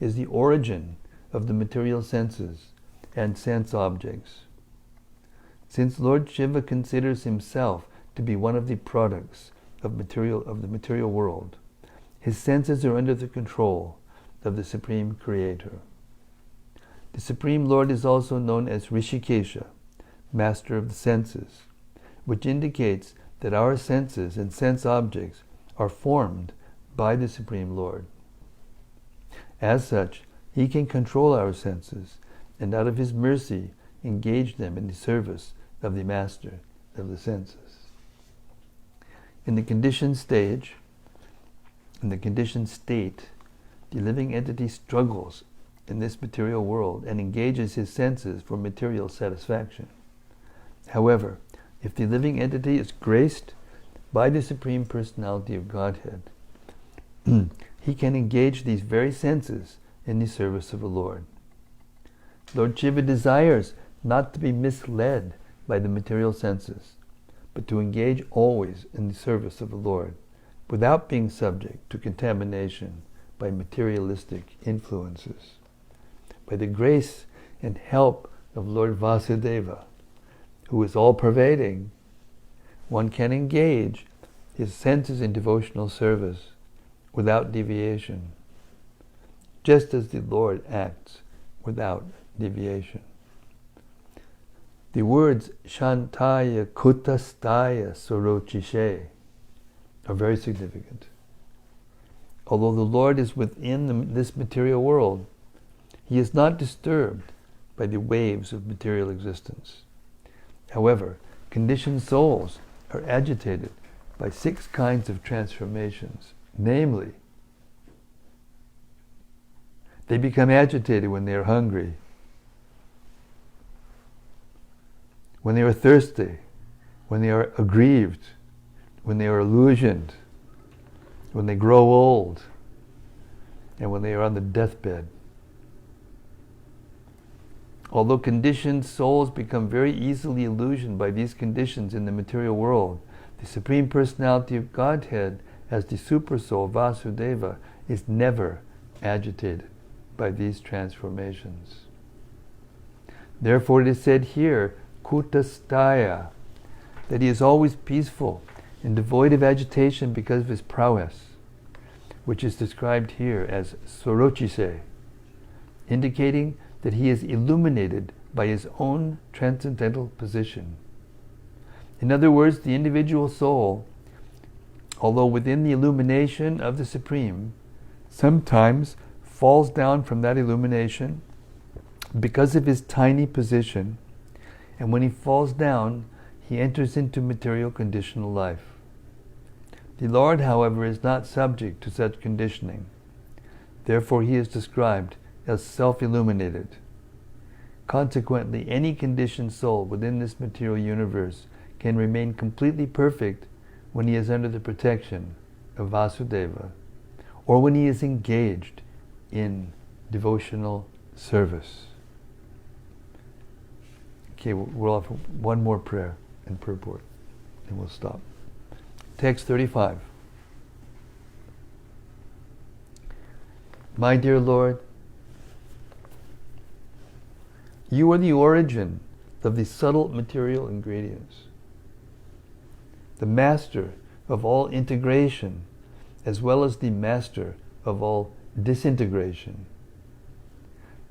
is the origin of the material senses and sense objects. Since Lord Shiva considers himself to be one of the products of the material world, his senses are under the control of the Supreme Creator. The Supreme Lord is also known as Rishikesha, Master of the Senses, which indicates that our senses and sense objects are formed by the Supreme Lord. As such, he can control our senses and out of his mercy engage them in the service of the Master of the Senses. In the conditioned state, the living entity struggles in this material world and engages his senses for material satisfaction. However, if the living entity is graced by the Supreme Personality of Godhead, he can engage these very senses in the service of the Lord. Lord Shiva desires not to be misled by the material senses, but to engage always in the service of the Lord, without being subject to contamination by materialistic influences. By the grace and help of Lord Vasudeva, who is all-pervading, one can engage his senses in devotional service without deviation, just as the Lord acts without deviation. The words Shantaya Kutastaya Sorochishe are very significant. Although the Lord is within this material world, He is not disturbed by the waves of material existence. However, conditioned souls are agitated by 6 kinds of transformations. Namely, they become agitated when they are hungry, when they are thirsty, when they are aggrieved, when they are illusioned, when they grow old, and when they are on the deathbed. Although conditioned souls become very easily illusioned by these conditions in the material world, the Supreme Personality of Godhead, as the Supersoul Vasudeva, is never agitated by these transformations. Therefore it is said here, Kutastaya, that He is always peaceful and devoid of agitation because of His prowess, which is described here as Sorochise, indicating that He is illuminated by His own transcendental position. In other words, the individual soul, although within the illumination of the Supreme, sometimes falls down from that illumination because of his tiny position, and when he falls down, he enters into material conditional life. The Lord, however, is not subject to such conditioning. Therefore, He is described as self-illuminated. Consequently, any conditioned soul within this material universe can remain completely perfect when he is under the protection of Vasudeva, or when he is engaged in devotional service. Okay, we'll offer one more prayer and purport, and we'll stop. Text 35. My dear Lord, You are the origin of the subtle material ingredients, the master of all integration, as well as the master of all disintegration.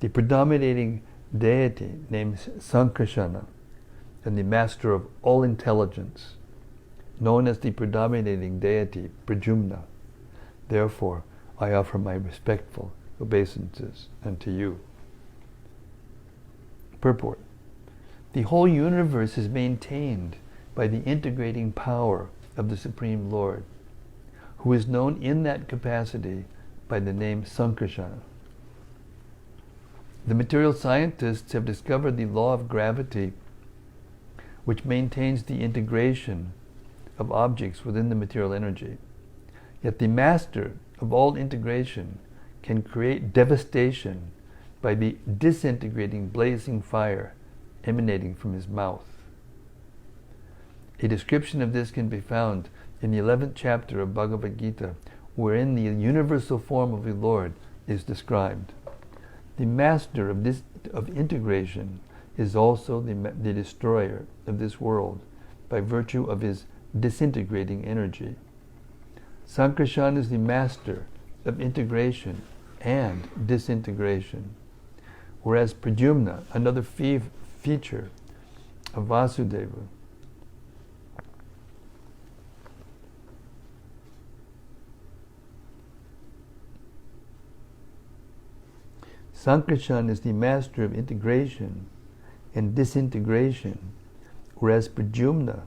The predominating deity named Sankarsana, and the master of all intelligence, known as the predominating deity Pradyumna. Therefore, I offer my respectful obeisances unto you. Purport. The whole universe is maintained by the integrating power of the Supreme Lord, who is known in that capacity by the name Sankarsana. The material scientists have discovered the law of gravity, which maintains the integration of objects within the material energy. Yet the master of all integration can create devastation by the disintegrating blazing fire emanating from his mouth. A description of this can be found in the 11th chapter of Bhagavad Gita, wherein the universal form of the Lord is described. The master of integration is also the destroyer of this world by virtue of his disintegrating energy. Sankarsana is the master of integration and disintegration, whereas Pradyumna, another feature of Vasudeva, Sankarsana is the master of integration and disintegration, whereas Pradyumna,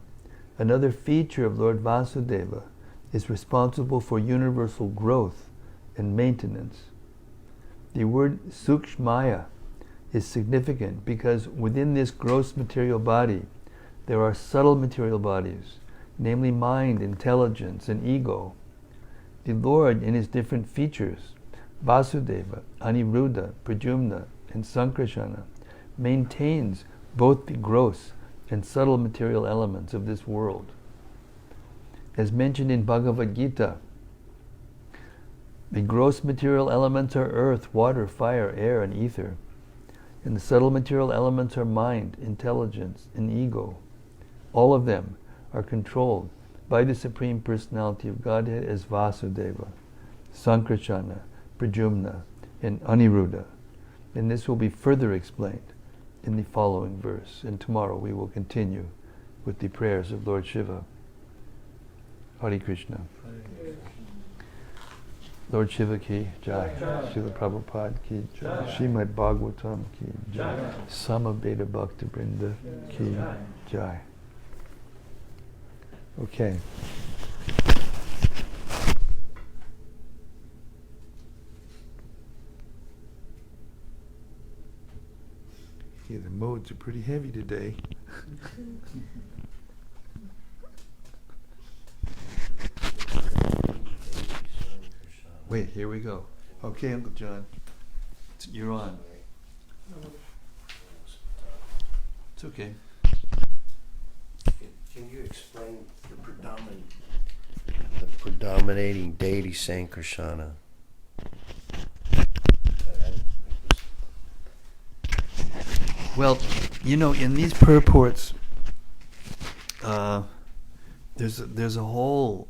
another feature of Lord Vasudeva, is responsible for universal growth and maintenance. The word Sukshmaya is significant because within this gross material body there are subtle material bodies, namely mind, intelligence, and ego. The Lord, in his different features, Vasudeva, Aniruddha, Pradyumna, and Sankarsana, maintains both the gross and subtle material elements of this world. As mentioned in Bhagavad Gita, the gross material elements are earth, water, fire, air, and ether. And the subtle material elements are mind, intelligence, and ego. All of them are controlled by the Supreme Personality of Godhead as Vasudeva, Sankarsana, Pradyumna, and Aniruddha. And this will be further explained in the following verse. And tomorrow we will continue with the prayers of Lord Shiva. Hare Krishna. Lord Shiva ki jai. Srila Prabhupada ki jai. Srimad-Bhagavatam ki jai. Samaveta Bhakta Vrinda ki jai. Okay. Yeah, the modes are pretty heavy today. Wait, here we go. Okay, Uncle John. You're on. It's okay. Can you explain the predominating deity Sankarsana? Well, you know, in these purports, there's a whole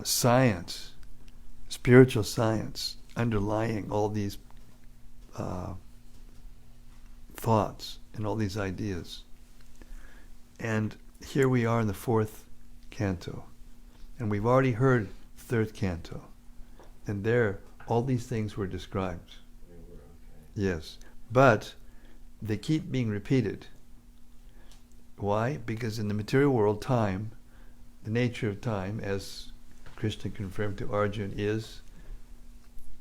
science, spiritual science, underlying all these thoughts and all these ideas. And here we are in the fourth canto, and we've already heard third canto, and there all these things were described. Yes, but they keep being repeated. Why? Because in the material world, time, the nature of time, as Krishna confirmed to Arjuna, is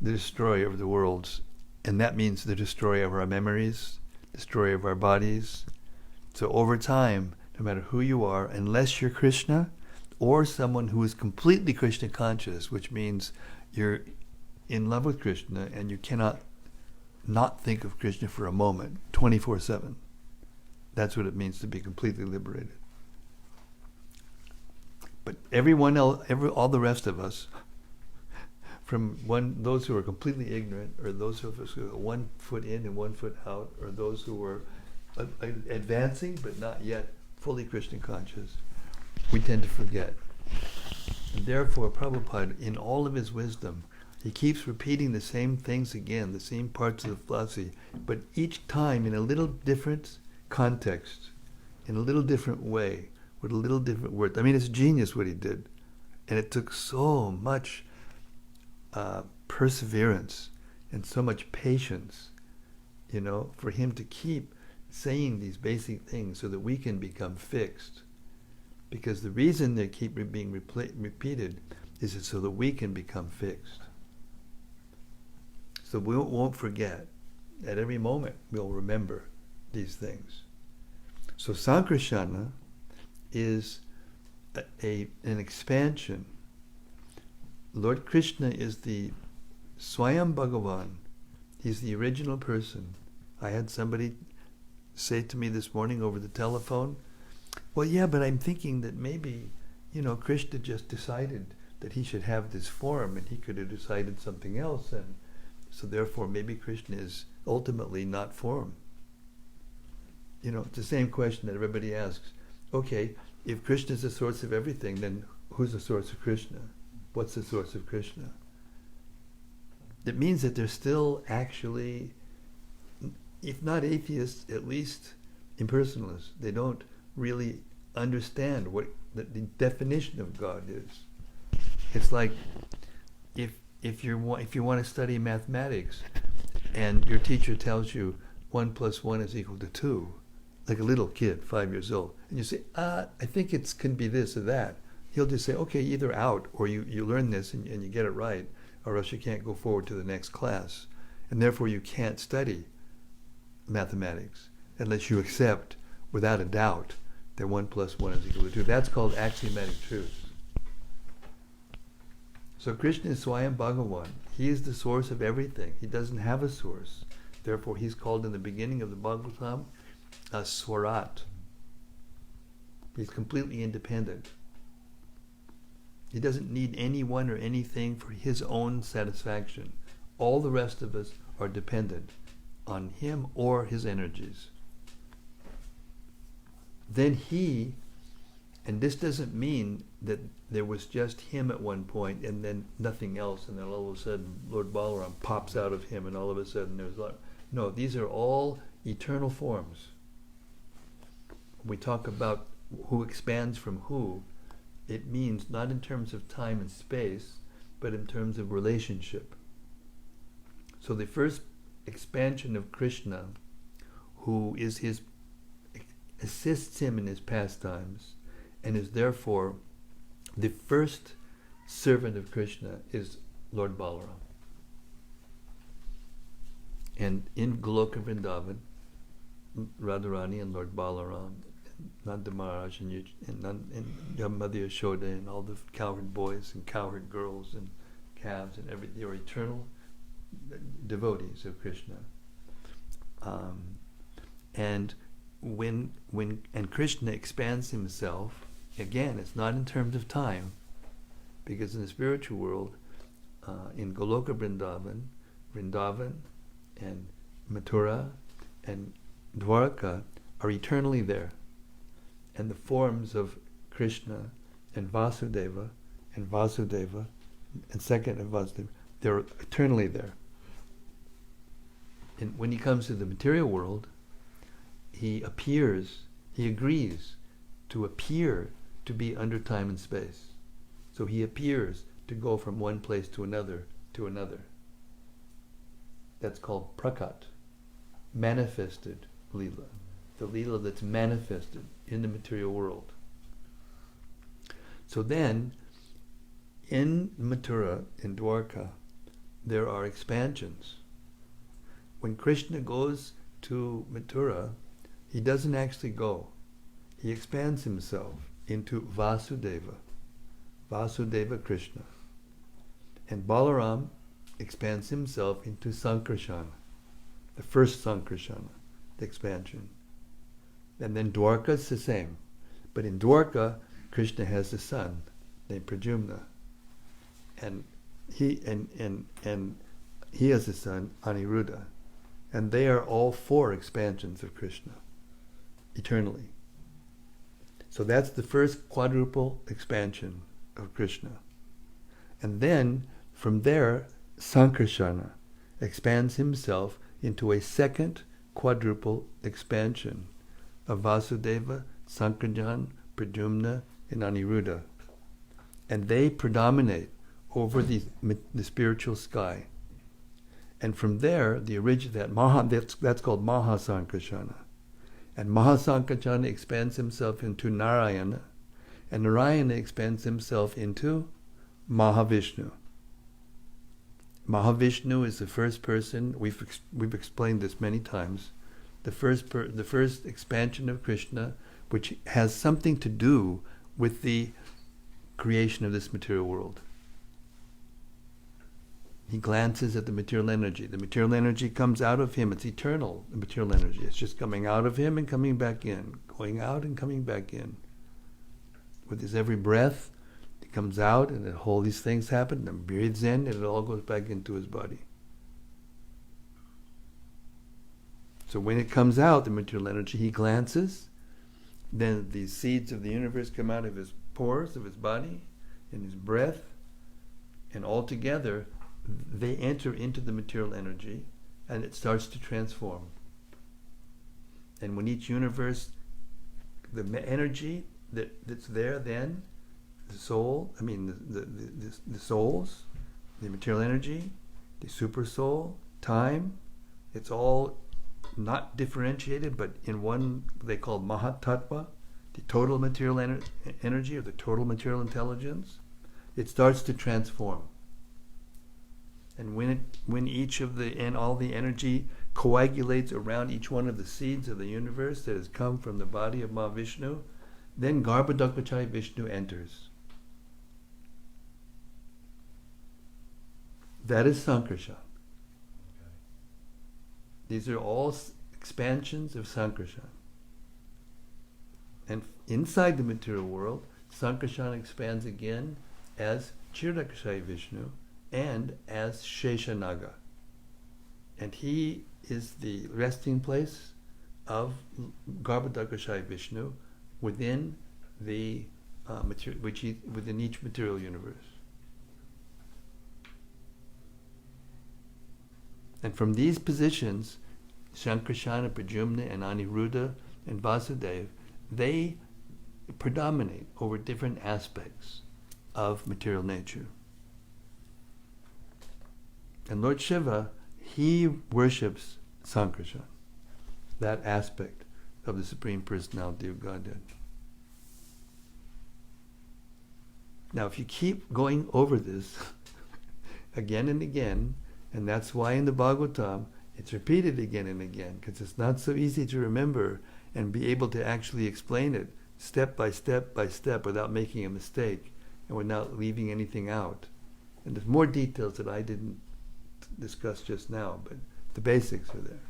the destroyer of the worlds, and that means the destroyer of our memories, destroyer of our bodies. So over time, no matter who you are, unless you're Krishna or someone who is completely Krishna conscious, which means you're in love with Krishna and you cannot not think of Krishna for a moment, 24/7. That's what it means to be completely liberated. But everyone else, all the rest of us, from those who are completely ignorant, or those of us who are 1 foot in and 1 foot out, or those who were advancing but not yet fully Krishna conscious, we tend to forget. And therefore, Prabhupada, in all of his wisdom, he keeps repeating the same things again, the same parts of the philosophy, but each time in a little different context, in a little different way, with a little different word. I mean, it's genius what he did. And it took so much perseverance and so much patience, you know, for him to keep saying these basic things so that we can become fixed. Because the reason they keep being repeated is so that we can become fixed. So we won't forget. At every moment, we'll remember these things. So Sankarsana is an expansion. Lord Krishna is the Swayam Bhagavan. He's the original person. I had somebody say to me this morning over the telephone, well, yeah, but I'm thinking that maybe, you know, Krishna just decided that he should have this form and he could have decided something else, and so therefore maybe Krishna is ultimately not form. You know, it's the same question that everybody asks. Okay, if Krishna is the source of everything, then who's the source of Krishna? What's the source of Krishna? It means that they're still actually, if not atheists, at least impersonalists. They don't really understand what the definition of God is. It's like if you want to study mathematics and your teacher tells you 1 + 1 is equal to 2, like a little kid, 5 years old, and you say, I think it can be this or that. He'll just say, okay, either out, or you learn this and you get it right, or else you can't go forward to the next class. And therefore you can't study mathematics unless you accept, without a doubt, that 1 + 1 is equal to 2. That's called axiomatic truth. So Krishna is Swayam Bhagavan. He is the source of everything. He doesn't have a source. Therefore he's called in the beginning of the Bhagavatam a Swarat. He's completely independent. He doesn't need anyone or anything for his own satisfaction. All the rest of us are dependent on him or his energies. Then he, and this doesn't mean that there was just him at one point and then nothing else, and then all of a sudden Lord Balaram pops out of him and all of a sudden there's... No, these are all eternal forms. We talk about who expands from who. it means not in terms of time and space, but in terms of relationship. So the first expansion of Krishna, who is assists him in his pastimes, and is therefore the first servant of Krishna, is Lord Balaram. And in Goloka Vrindavan, Radharani and Lord Balaram, Nanda Maharaj and Mother Yashoda and all the cowherd boys and cowherd girls and calves and everything, they are eternal devotees of Krishna. And when Krishna expands himself, again, it's not in terms of time, because in the spiritual world, in Goloka Vrindavan and Mathura and Dwarka are eternally there. And the forms of Krishna and Vasudeva and second of Vasudeva, they're eternally there. And when he comes to the material world, he agrees to appear to be under time and space. So he appears to go from one place to another. That's called prakat, manifested lila, the lila that's manifested in the material world. So then, in Mathura, in Dwarka, there are expansions. When Krishna goes to Mathura, he doesn't actually go. He expands himself into Vasudeva Krishna. And Balaram expands himself into Sankarsana, the first Sankarsana, the expansion. And then Dwarka is the same. But in Dwarka, Krishna has a son named Pradyumna. And he has a son, Aniruddha. And they are all four expansions of Krishna, eternally. So that's the first quadruple expansion of Krishna. And then, from there, Sankarsana expands himself into a second quadruple expansion of Vasudeva, Sankarjan, Pradyumna, and Aniruddha. And they predominate over the spiritual sky. And from there, that's called Mahasankarsana. And Mahasankarsana expands himself into Narayana, and Narayana expands himself into Mahavishnu. Mahavishnu is the first person. We've explained this many times. The first expansion of Krishna, which has something to do with the creation of this material world. He glances at the material energy. The material energy comes out of him. It's eternal, the material energy. It's just coming out of him and coming back in, going out and coming back in. With his every breath, it comes out, and then all these things happen, and breathes in, and it all goes back into his body. So when it comes out, the material energy, he glances, then the seeds of the universe come out of his pores, of his body, in his breath, and all together, they enter into the material energy, and it starts to transform. And when each universe, the energy that's there then, the soul, the souls, the material energy, the super soul, time, it's all not differentiated, but in one they call Mahat Tattva, the total material energy or the total material intelligence. It starts to transform. And when each of all the energy coagulates around each one of the seeds of the universe that has come from the body of Mahavishnu, then Garbhodakvachai Vishnu enters. That is Sankarsana. Okay. These are all expansions of Sankarsana. And inside the material world, Sankarsana expands again as Kshirodakashai Vishnu and as Sheshanaga. And he is the resting place of Garbhodakashai Vishnu within the within each material universe. And from these positions, Sankarsana, Pradyumna, and Aniruddha, and Vasudeva, they predominate over different aspects of material nature. And Lord Shiva, he worships Sankarshan, that aspect of the Supreme Personality of Godhead. Now, if you keep going over this again and again, and that's why in the Bhagavatam it's repeated again and again, because it's not so easy to remember and be able to actually explain it step by step by step without making a mistake and without leaving anything out. And there's more details that I didn't discuss just now, but the basics are there.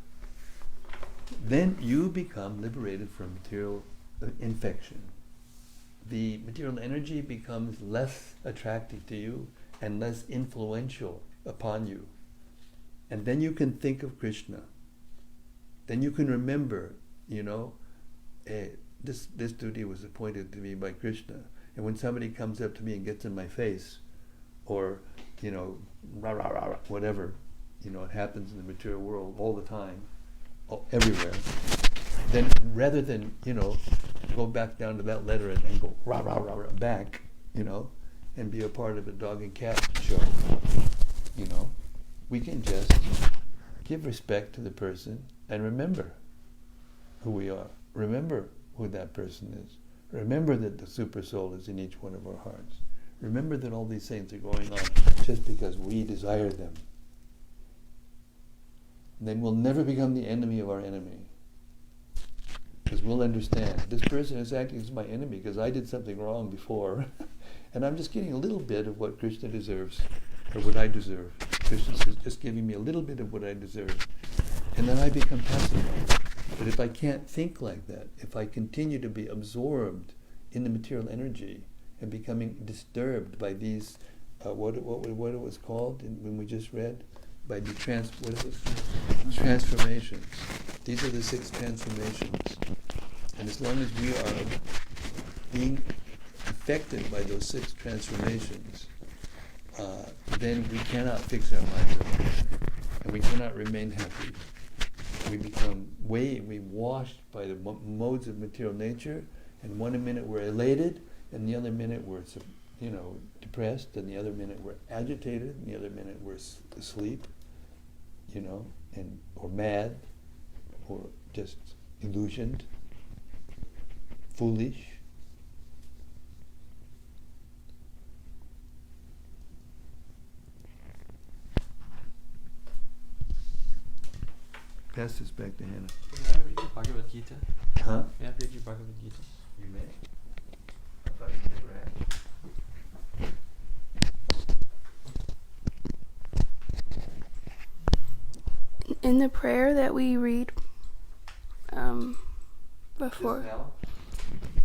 Then you become liberated from material infection. The material energy becomes less attractive to you and less influential upon you. And then you can think of Krishna. Then you can remember, this duty was appointed to me by Krishna. And when somebody comes up to me and gets in my face, or, rah, rah, rah, rah, whatever, it happens in the material world all the time, everywhere, then rather than, go back down to that letter and go rah, rah, rah, rah, back, and be a part of a dog and cat show, we can just give respect to the person and remember who we are. Remember who that person is. Remember that the super soul is in each one of our hearts. Remember that all these things are going on just because we desire them. And then we'll never become the enemy of our enemy. Because we'll understand, this person is acting as my enemy because I did something wrong before. And I'm just getting a little bit of what Krishna deserves, or what I deserve. Krishna's just giving me a little bit of what I deserve. And then I become pacified. But if I can't think like that, if I continue to be absorbed in the material energy and becoming disturbed by these, what it was called when we just read, by the transformations. These are the 6 transformations. And as long as we are being affected by those 6 transformations, then we cannot fix our minds up, and we cannot remain happy. We washed by the modes of material nature, and one minute we're elated, and the other minute we're depressed, and the other minute we're agitated, and the other minute we're asleep, or mad, or just illusioned, foolish. Pass this back to Hannah. Can I read you Bhagavad Gita? Huh? Can I read you Bhagavad Gita? You may. I thought you never asked. In the prayer that we read before,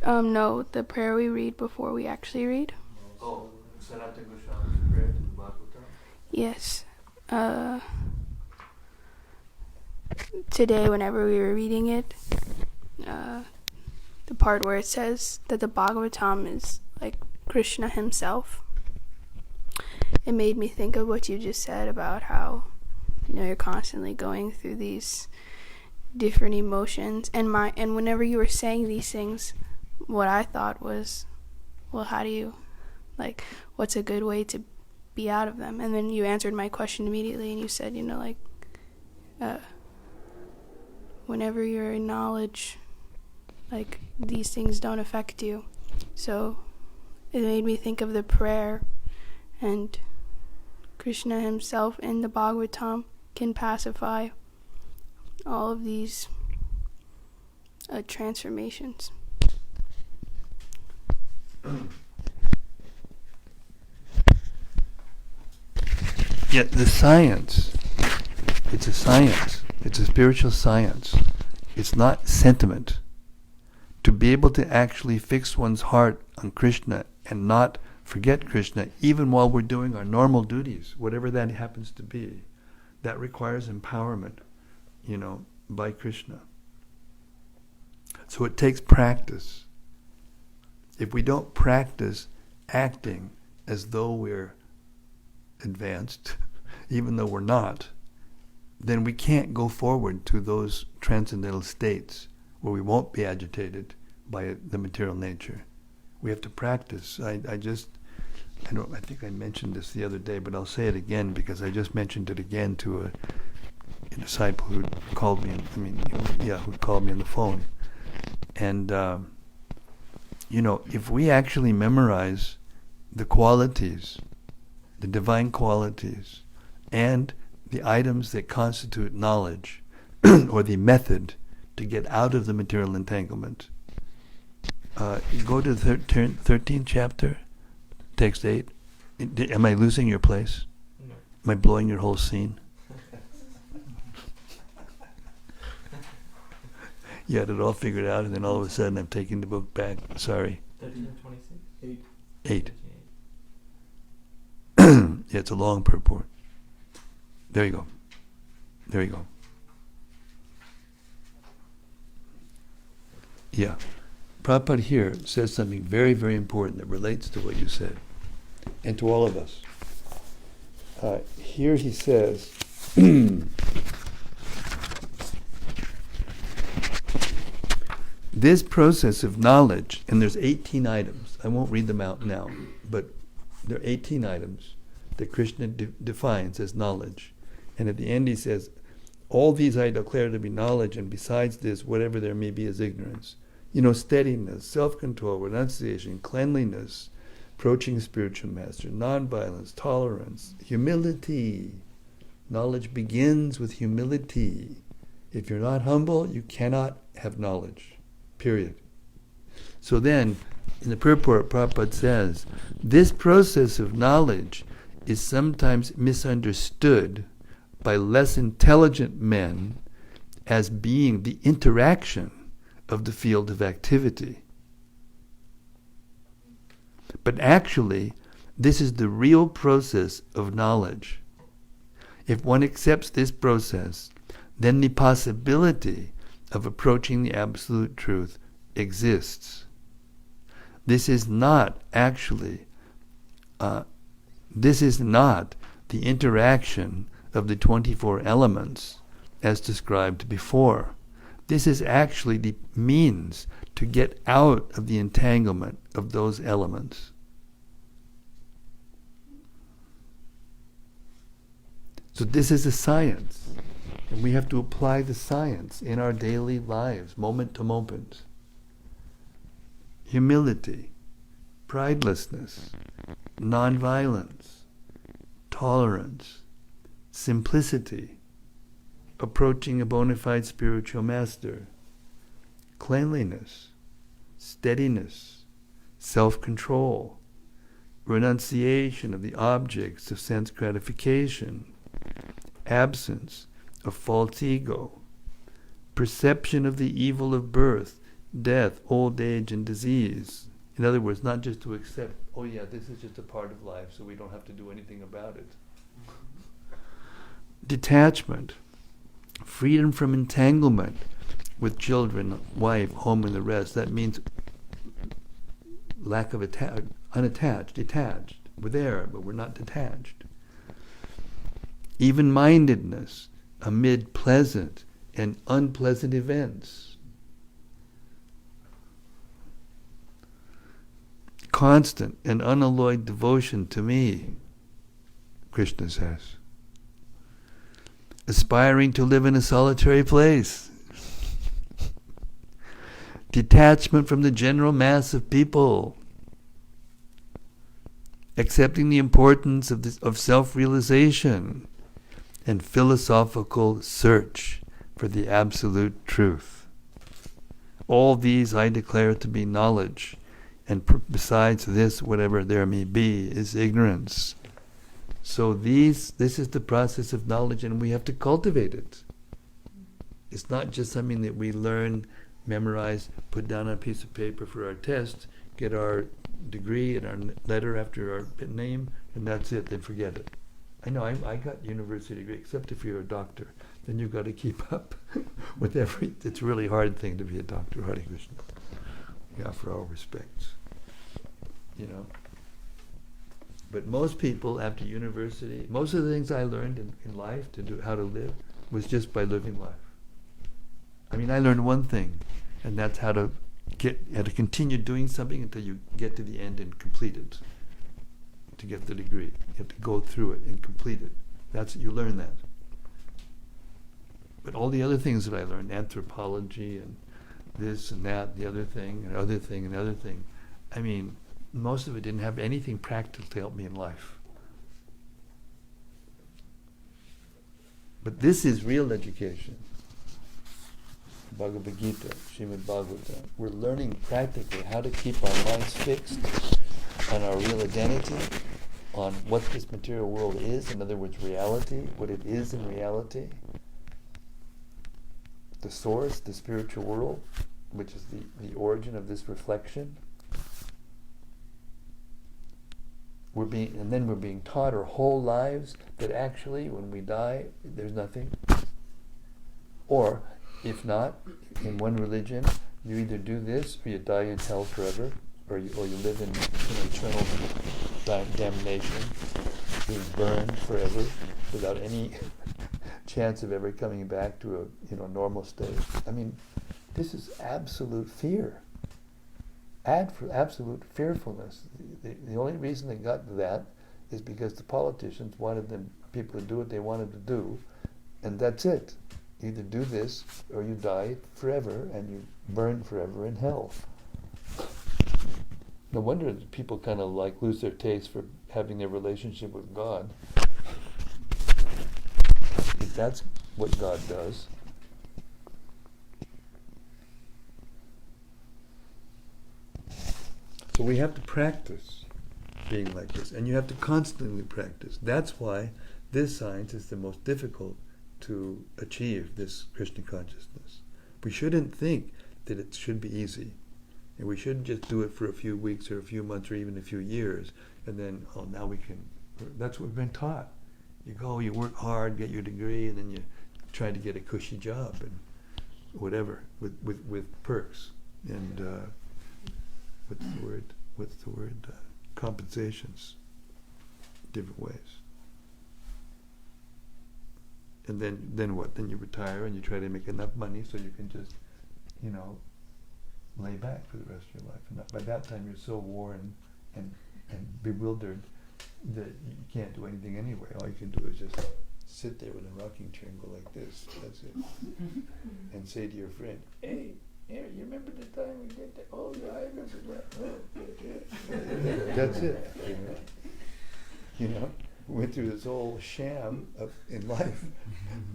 no, the prayer we read before we actually read. Oh, Sanatana Goswami's prayer to the Bhagavatam? Yes. Today, whenever we were reading it, the part where it says that the Bhagavatam is like Krishna himself, it made me think of what you just said about how you're constantly going through these different emotions, and whenever you were saying these things, what I thought was, well, how do you, what's a good way to be out of them? And then you answered my question immediately, and you said, whenever you're in knowledge, these things don't affect you. So it made me think of the prayer, and Krishna himself in the Bhagavatam can pacify all of these transformations. Yet the science, it's a science. It's a spiritual science. It's not sentiment. To be able to actually fix one's heart on Krishna and not forget Krishna, even while we're doing our normal duties, whatever that happens to be, that requires empowerment, by Krishna. So it takes practice. If we don't practice acting as though we're advanced, even though we're not, then we can't go forward to those transcendental states where we won't be agitated, by the material nature. We have to practice. I think I mentioned this the other day, but I'll say it again because I just mentioned it again to a disciple who called me. Who called me on the phone. And if we actually memorize the qualities, the divine qualities, and the items that constitute knowledge, or the method to get out of the material entanglement. Go to the 13th chapter, text 8. Am I losing your place? No. Am I blowing your whole scene? You had it all figured out, and then all of a sudden I'm taking the book back. Sorry. 13 and 26? 8. Yeah, it's a long purport. There you go. Yeah. Prabhupada here says something very, very important that relates to what you said, and to all of us. Here he says, this process of knowledge, and there's 18 items. I won't read them out now, but there are 18 items that Krishna defines as knowledge. And at the end he says, all these I declare to be knowledge, and besides this, whatever there may be is ignorance. Steadiness, self-control, renunciation, cleanliness, approaching spiritual master, non-violence, tolerance, humility. Knowledge begins with humility. If you're not humble, you cannot have knowledge. Period. So then, in the purport, Prabhupada says, this process of knowledge is sometimes misunderstood by less intelligent men as being the interaction of the field of activity. But actually, this is the real process of knowledge. If one accepts this process, then the possibility of approaching the absolute truth exists. This is not actually, this is not the interaction of the 24 elements as described before. This is actually the means to get out of the entanglement of those elements. So this is a science, and we have to apply the science in our daily lives, moment to moment. Humility, pridelessness, non-violence, tolerance, simplicity, approaching a bona fide spiritual master, cleanliness, steadiness, self-control, renunciation of the objects of sense gratification, absence of false ego, perception of the evil of birth, death, old age, and disease. In other words, not just to accept, oh yeah, this is just a part of life, so we don't have to do anything about it. Detachment, freedom from entanglement with children, wife, home, and the rest. That means lack of unattached, detached. We're there, but we're not detached. Even-mindedness amid pleasant and unpleasant events. Constant and unalloyed devotion to me, Krishna says. Aspiring to live in a solitary place. Detachment from the general mass of people. Accepting the importance of self-realization and philosophical search for the absolute truth. All these I declare to be knowledge, and besides this, whatever there may be, is ignorance. So this is the process of knowledge, and we have to cultivate it. It's not just something that we learn, memorize, put down on a piece of paper for our test, get our degree and our letter after our name, and that's it, then forget it. I know, I got university degree, except if you're a doctor. Then you've got to keep up with it's a really hard thing to be a doctor, Hare Krishna. Yeah, for all respects. But most people after university, most of the things I learned in life to do how to live was just by living life. I learned one thing, and that's how to you have to continue doing something until you get to the end and complete it. To get the degree, you have to go through it and complete it. You learn that. But all the other things that I learned, anthropology and this and that, the other thing, and other thing, and other thing, I mean, most of it didn't have anything practical to help me in life. But this is real education. Bhagavad Gita, Srimad-Bhagavatam. We're learning practically how to keep our minds fixed on our real identity, on what this material world is, in other words, reality, what it is in reality, the source, the spiritual world, which is the origin of this reflection. We're being taught our whole lives that actually when we die, there's nothing. Or, if not, in one religion, you either do this or you die in hell forever, or you live in eternal damnation, being burned forever without any chance of ever coming back to a normal state. I mean, this is absolute fear. Absolute fearfulness. The only reason they got to that is because the politicians wanted people to do what they wanted to do, and that's it. Either do this or you die forever and you burn forever in hell. No wonder that people kind of lose their taste for having their relationship with God. If that's what God does. So we have to practice being like this, and you have to constantly practice. That's why this science is the most difficult to achieve, this Krishna consciousness. We shouldn't think that it should be easy. And we shouldn't just do it for a few weeks or a few months or even a few years, and then, now we can. That's what we've been taught. You go, you work hard, get your degree, and then you try to get a cushy job and whatever, with perks and what's the word? Compensations, different ways. And then what? Then you retire and you try to make enough money so you can just, lay back for the rest of your life. And by that time you're so worn and bewildered that you can't do anything anyway. All you can do is just sit there with a rocking chair and go like this. That's it. And say to your friend, hey, you remember the time we did that? Oh yeah, I remember that. Oh, yeah. That's it. Went through this whole sham in life.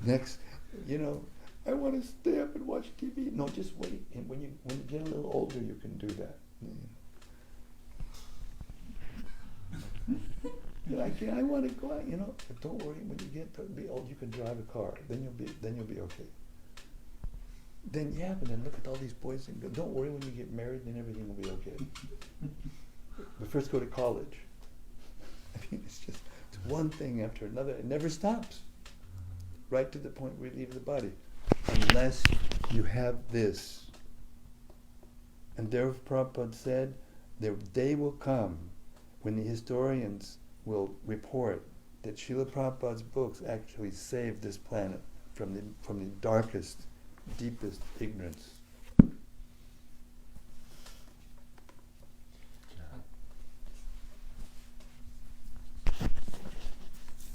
Next, I want to stay up and watch TV. No, just wait. And when you get a little older, you can do that. I want to go out. But don't worry. When you get to be old, you can drive a car. Then you'll be okay. But then look at all these boys and go, don't worry. When you get married, then everything will be okay. But first, go to college. It's just one thing after another. It never stops. Right to the point where you leave the body. Unless you have this. And therefore Prabhupada said, the day will come when the historians will report that Srila Prabhupada's books actually saved this planet from the darkest, deepest ignorance.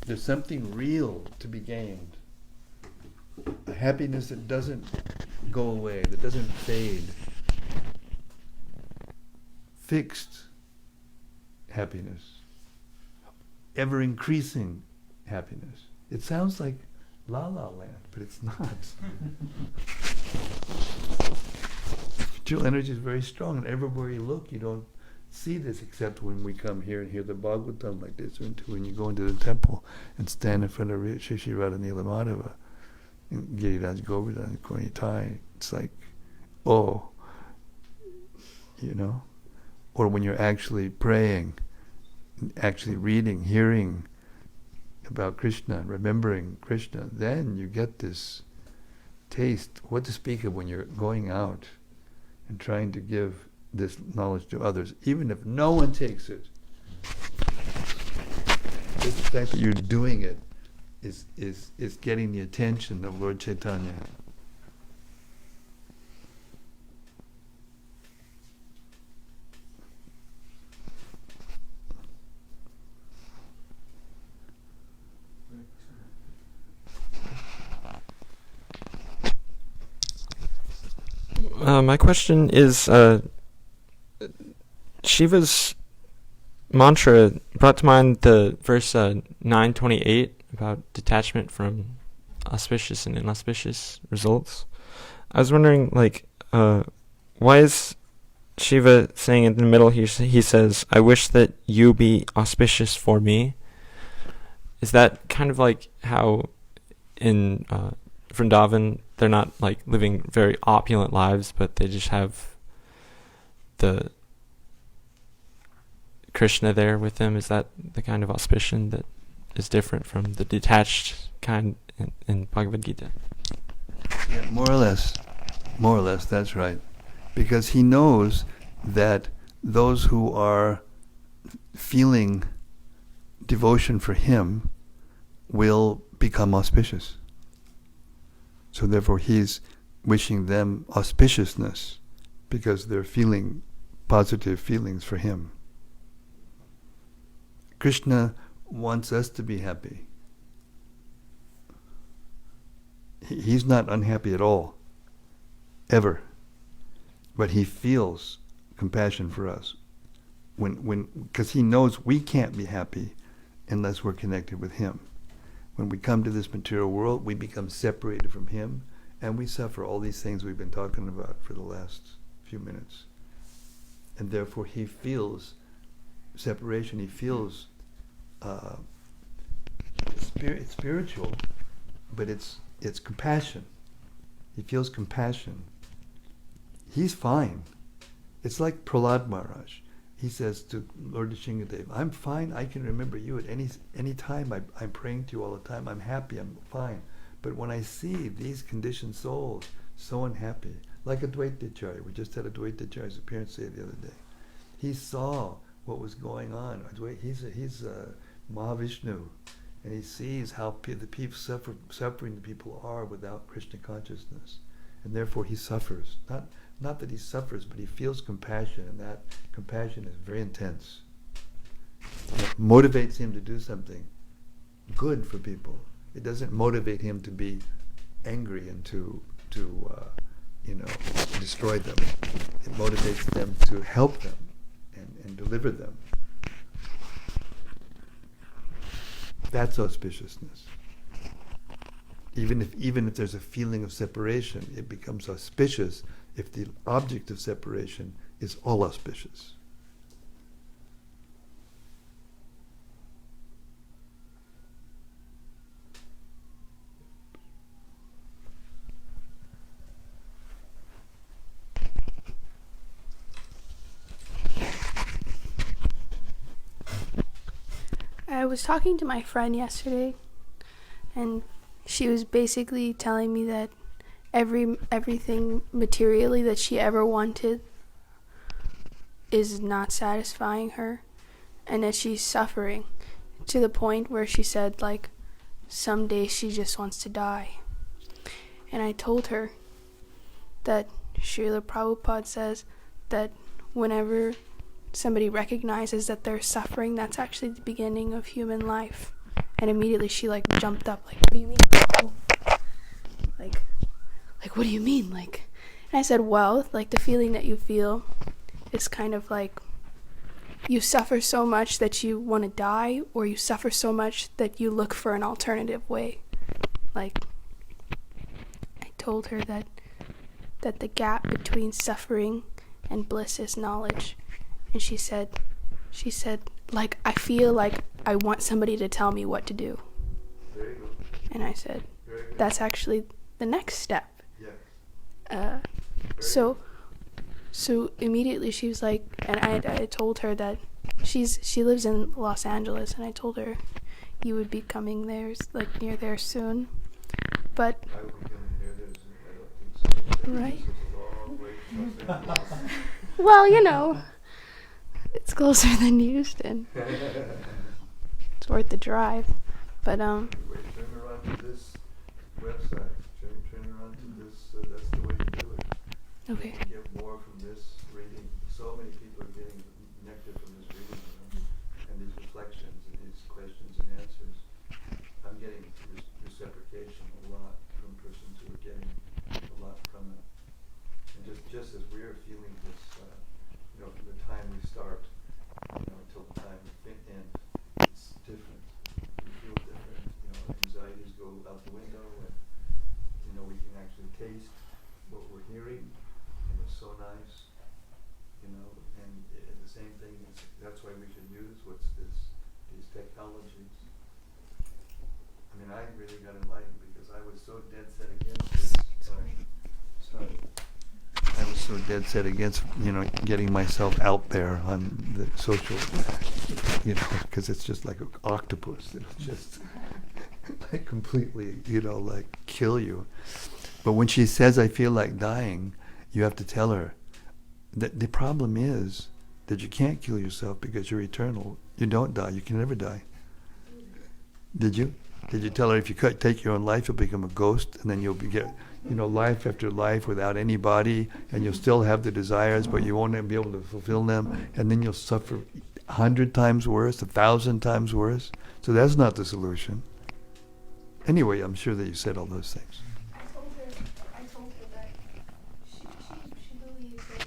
There's something real to be gained. A happiness that doesn't go away, that doesn't fade. Fixed happiness. Ever increasing happiness. It sounds like La La Land, but it's not. Spiritual energy is very strong, and everywhere you look, you don't see this except when we come here and hear the Bhagavatam like this, or when you go into the temple and stand in front of Shishi Radha Nilamadhava and Giriraj Govardhan and Kornitai. It's like, or when you're actually praying, actually reading, hearing about Krishna, remembering Krishna, then you get this taste. What to speak of when you're going out and trying to give this knowledge to others, even if no one takes it. Just the fact that you're doing it is getting the attention of Lord Chaitanya. My question is, Shiva's mantra brought to mind the verse 9:28 about detachment from auspicious and inauspicious results. I was wondering, why is Shiva saying in the middle, he says, "I wish that you be auspicious for me"? Is that kind of like how in Vrindavan they're not like living very opulent lives, but they just have the Krishna there with them? Is that the kind of auspicion that is different from the detached kind in Bhagavad Gita? Yeah, more or less, that's right. Because he knows that those who are feeling devotion for him will become auspicious. So therefore he's wishing them auspiciousness because they're feeling positive feelings for him. Krishna wants us to be happy. He's not unhappy at all, ever. But he feels compassion for us because he knows we can't be happy unless we're connected with him. When we come to this material world, we become separated from him, and we suffer all these things we've been talking about for the last few minutes. And therefore he feels separation. He feels it's spiritual, but it's compassion. He feels compassion. He's fine. It's like Prahlad Maharaj. He says to Lord Nrsimhadev, "I'm fine. I can remember you at any time. I'm praying to you all the time. I'm happy. I'm fine. But when I see these conditioned souls so unhappy, like Advaitacharya, we just had Advaitacharya's appearance the other day. He saw what was going on. He's Mahavishnu, and he sees how the people suffering the people are without Krishna consciousness, and therefore he suffers. Not that he suffers, but he feels compassion, and that compassion is very intense. It motivates him to do something good for people. It doesn't motivate him to be angry and to destroy them. It motivates them to help them and deliver them. That's auspiciousness. Even if there's a feeling of separation, it becomes auspicious if the object of separation is all auspicious. I was talking to my friend yesterday, and she was basically telling me that everything materially that she ever wanted is not satisfying her, and that she's suffering to the point where she said, like, someday she just wants to die. And I told her that Srila Prabhupada says that whenever somebody recognizes that they're suffering, that's actually the beginning of human life. And immediately she jumped up, what do you mean? Like what do you mean? And I said, well, the feeling that you feel is kind of like you suffer so much that you want to die, or you suffer so much that you look for an alternative way. I told her that the gap between suffering and bliss is knowledge. And she said, I feel like I want somebody to tell me what to do. Very good. And I said, Very good. that's actually the next step. Yeah. So immediately she was like, and I told her that she lives in Los Angeles, and I told her you would be coming there, near there soon. But I will be coming there. I don't think so. Right. This is a long way from Los Angeles. well, it's closer than Houston. It's worth the drive. But Wait, turn around to this website. Turn around to this. That's the way to do it. okay. You get more from this reading. So many people are getting nectar from this reading, and these reflections and these questions and answers. I'm getting reciprocation a lot from persons who are getting a lot from it. And just as we're feeling this, from the time we start, until the time we end, it's different. We feel different. Anxieties go out the window, and we can actually taste what we're hearing, and it's so nice. And the same thing. That's why we should use these technologies. I mean, I really got enlightened because I was so dead set against this. Sorry. I was so dead set against, getting myself out there on the social, because it's just like an octopus. It'll just like completely, like kill you. But when she says, I feel like dying, you have to tell her that the problem is that you can't kill yourself because you're eternal. You don't die. You can never die. Did you? Did you tell her if you take your own life, you'll become a ghost, and then you'll get, life after life without any body, and you'll still have the desires, but you won't be able to fulfill them, and then you'll suffer 100 times worse, 1,000 times worse? So that's not the solution. Anyway, I'm sure that you said all those things. I told her that she believes that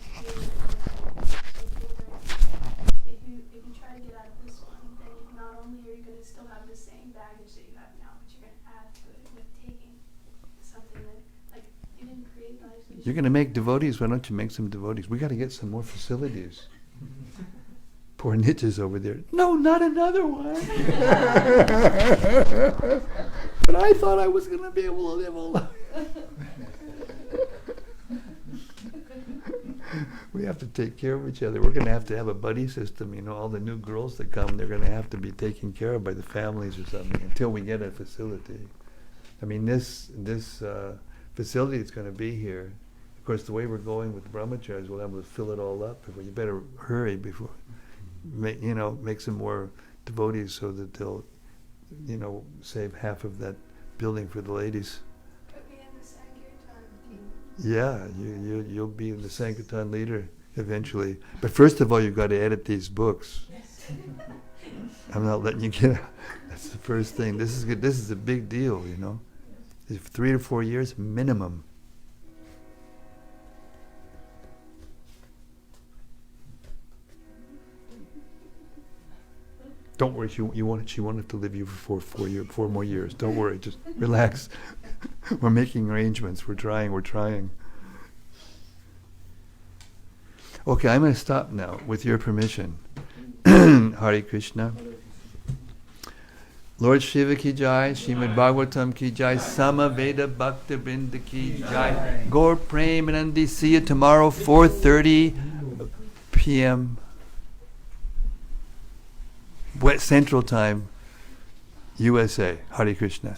if you try to get out of this one, then not only are you going to still have the same baggage that you have now, but you're going to add to it with taking something that, like, you didn't create life. You're going to make devotees. Why don't you make some devotees? We got to get some more facilities. Poor Nitya's over there. No, not another one. But I thought I was going to be able to live alone. We have to take care of each other. We're going to have a buddy system. All the new girls that come, they're going to have to be taken care of by the families or something until we get a facility. I mean, this facility that's going to be here, of course, the way we're going with the brahmacharis, we'll have to fill it all up. But you better hurry before, make some more devotees so that they'll, save half of that building for the ladies. Put me in the Sankirtan. Yeah, you'll be the Sankirtan leader eventually. But first of all, you've got to edit these books. I'm not letting you get out. That's the first thing. This is good. This is a big deal, It's 3 to 4 years minimum. Don't worry, she wanted to live you for 4 more years. Don't worry, just relax. We're making arrangements. We're trying. Okay, I'm going to stop now, with your permission. Hare Krishna. Lord Shiva ki jai, Srimad-Bhagavatam ki jai, Samaveda Bhakta Vrinda ki jai, Gaur Premanandi. See you tomorrow, 4:30 p.m. Central Time, USA. Hare Krishna.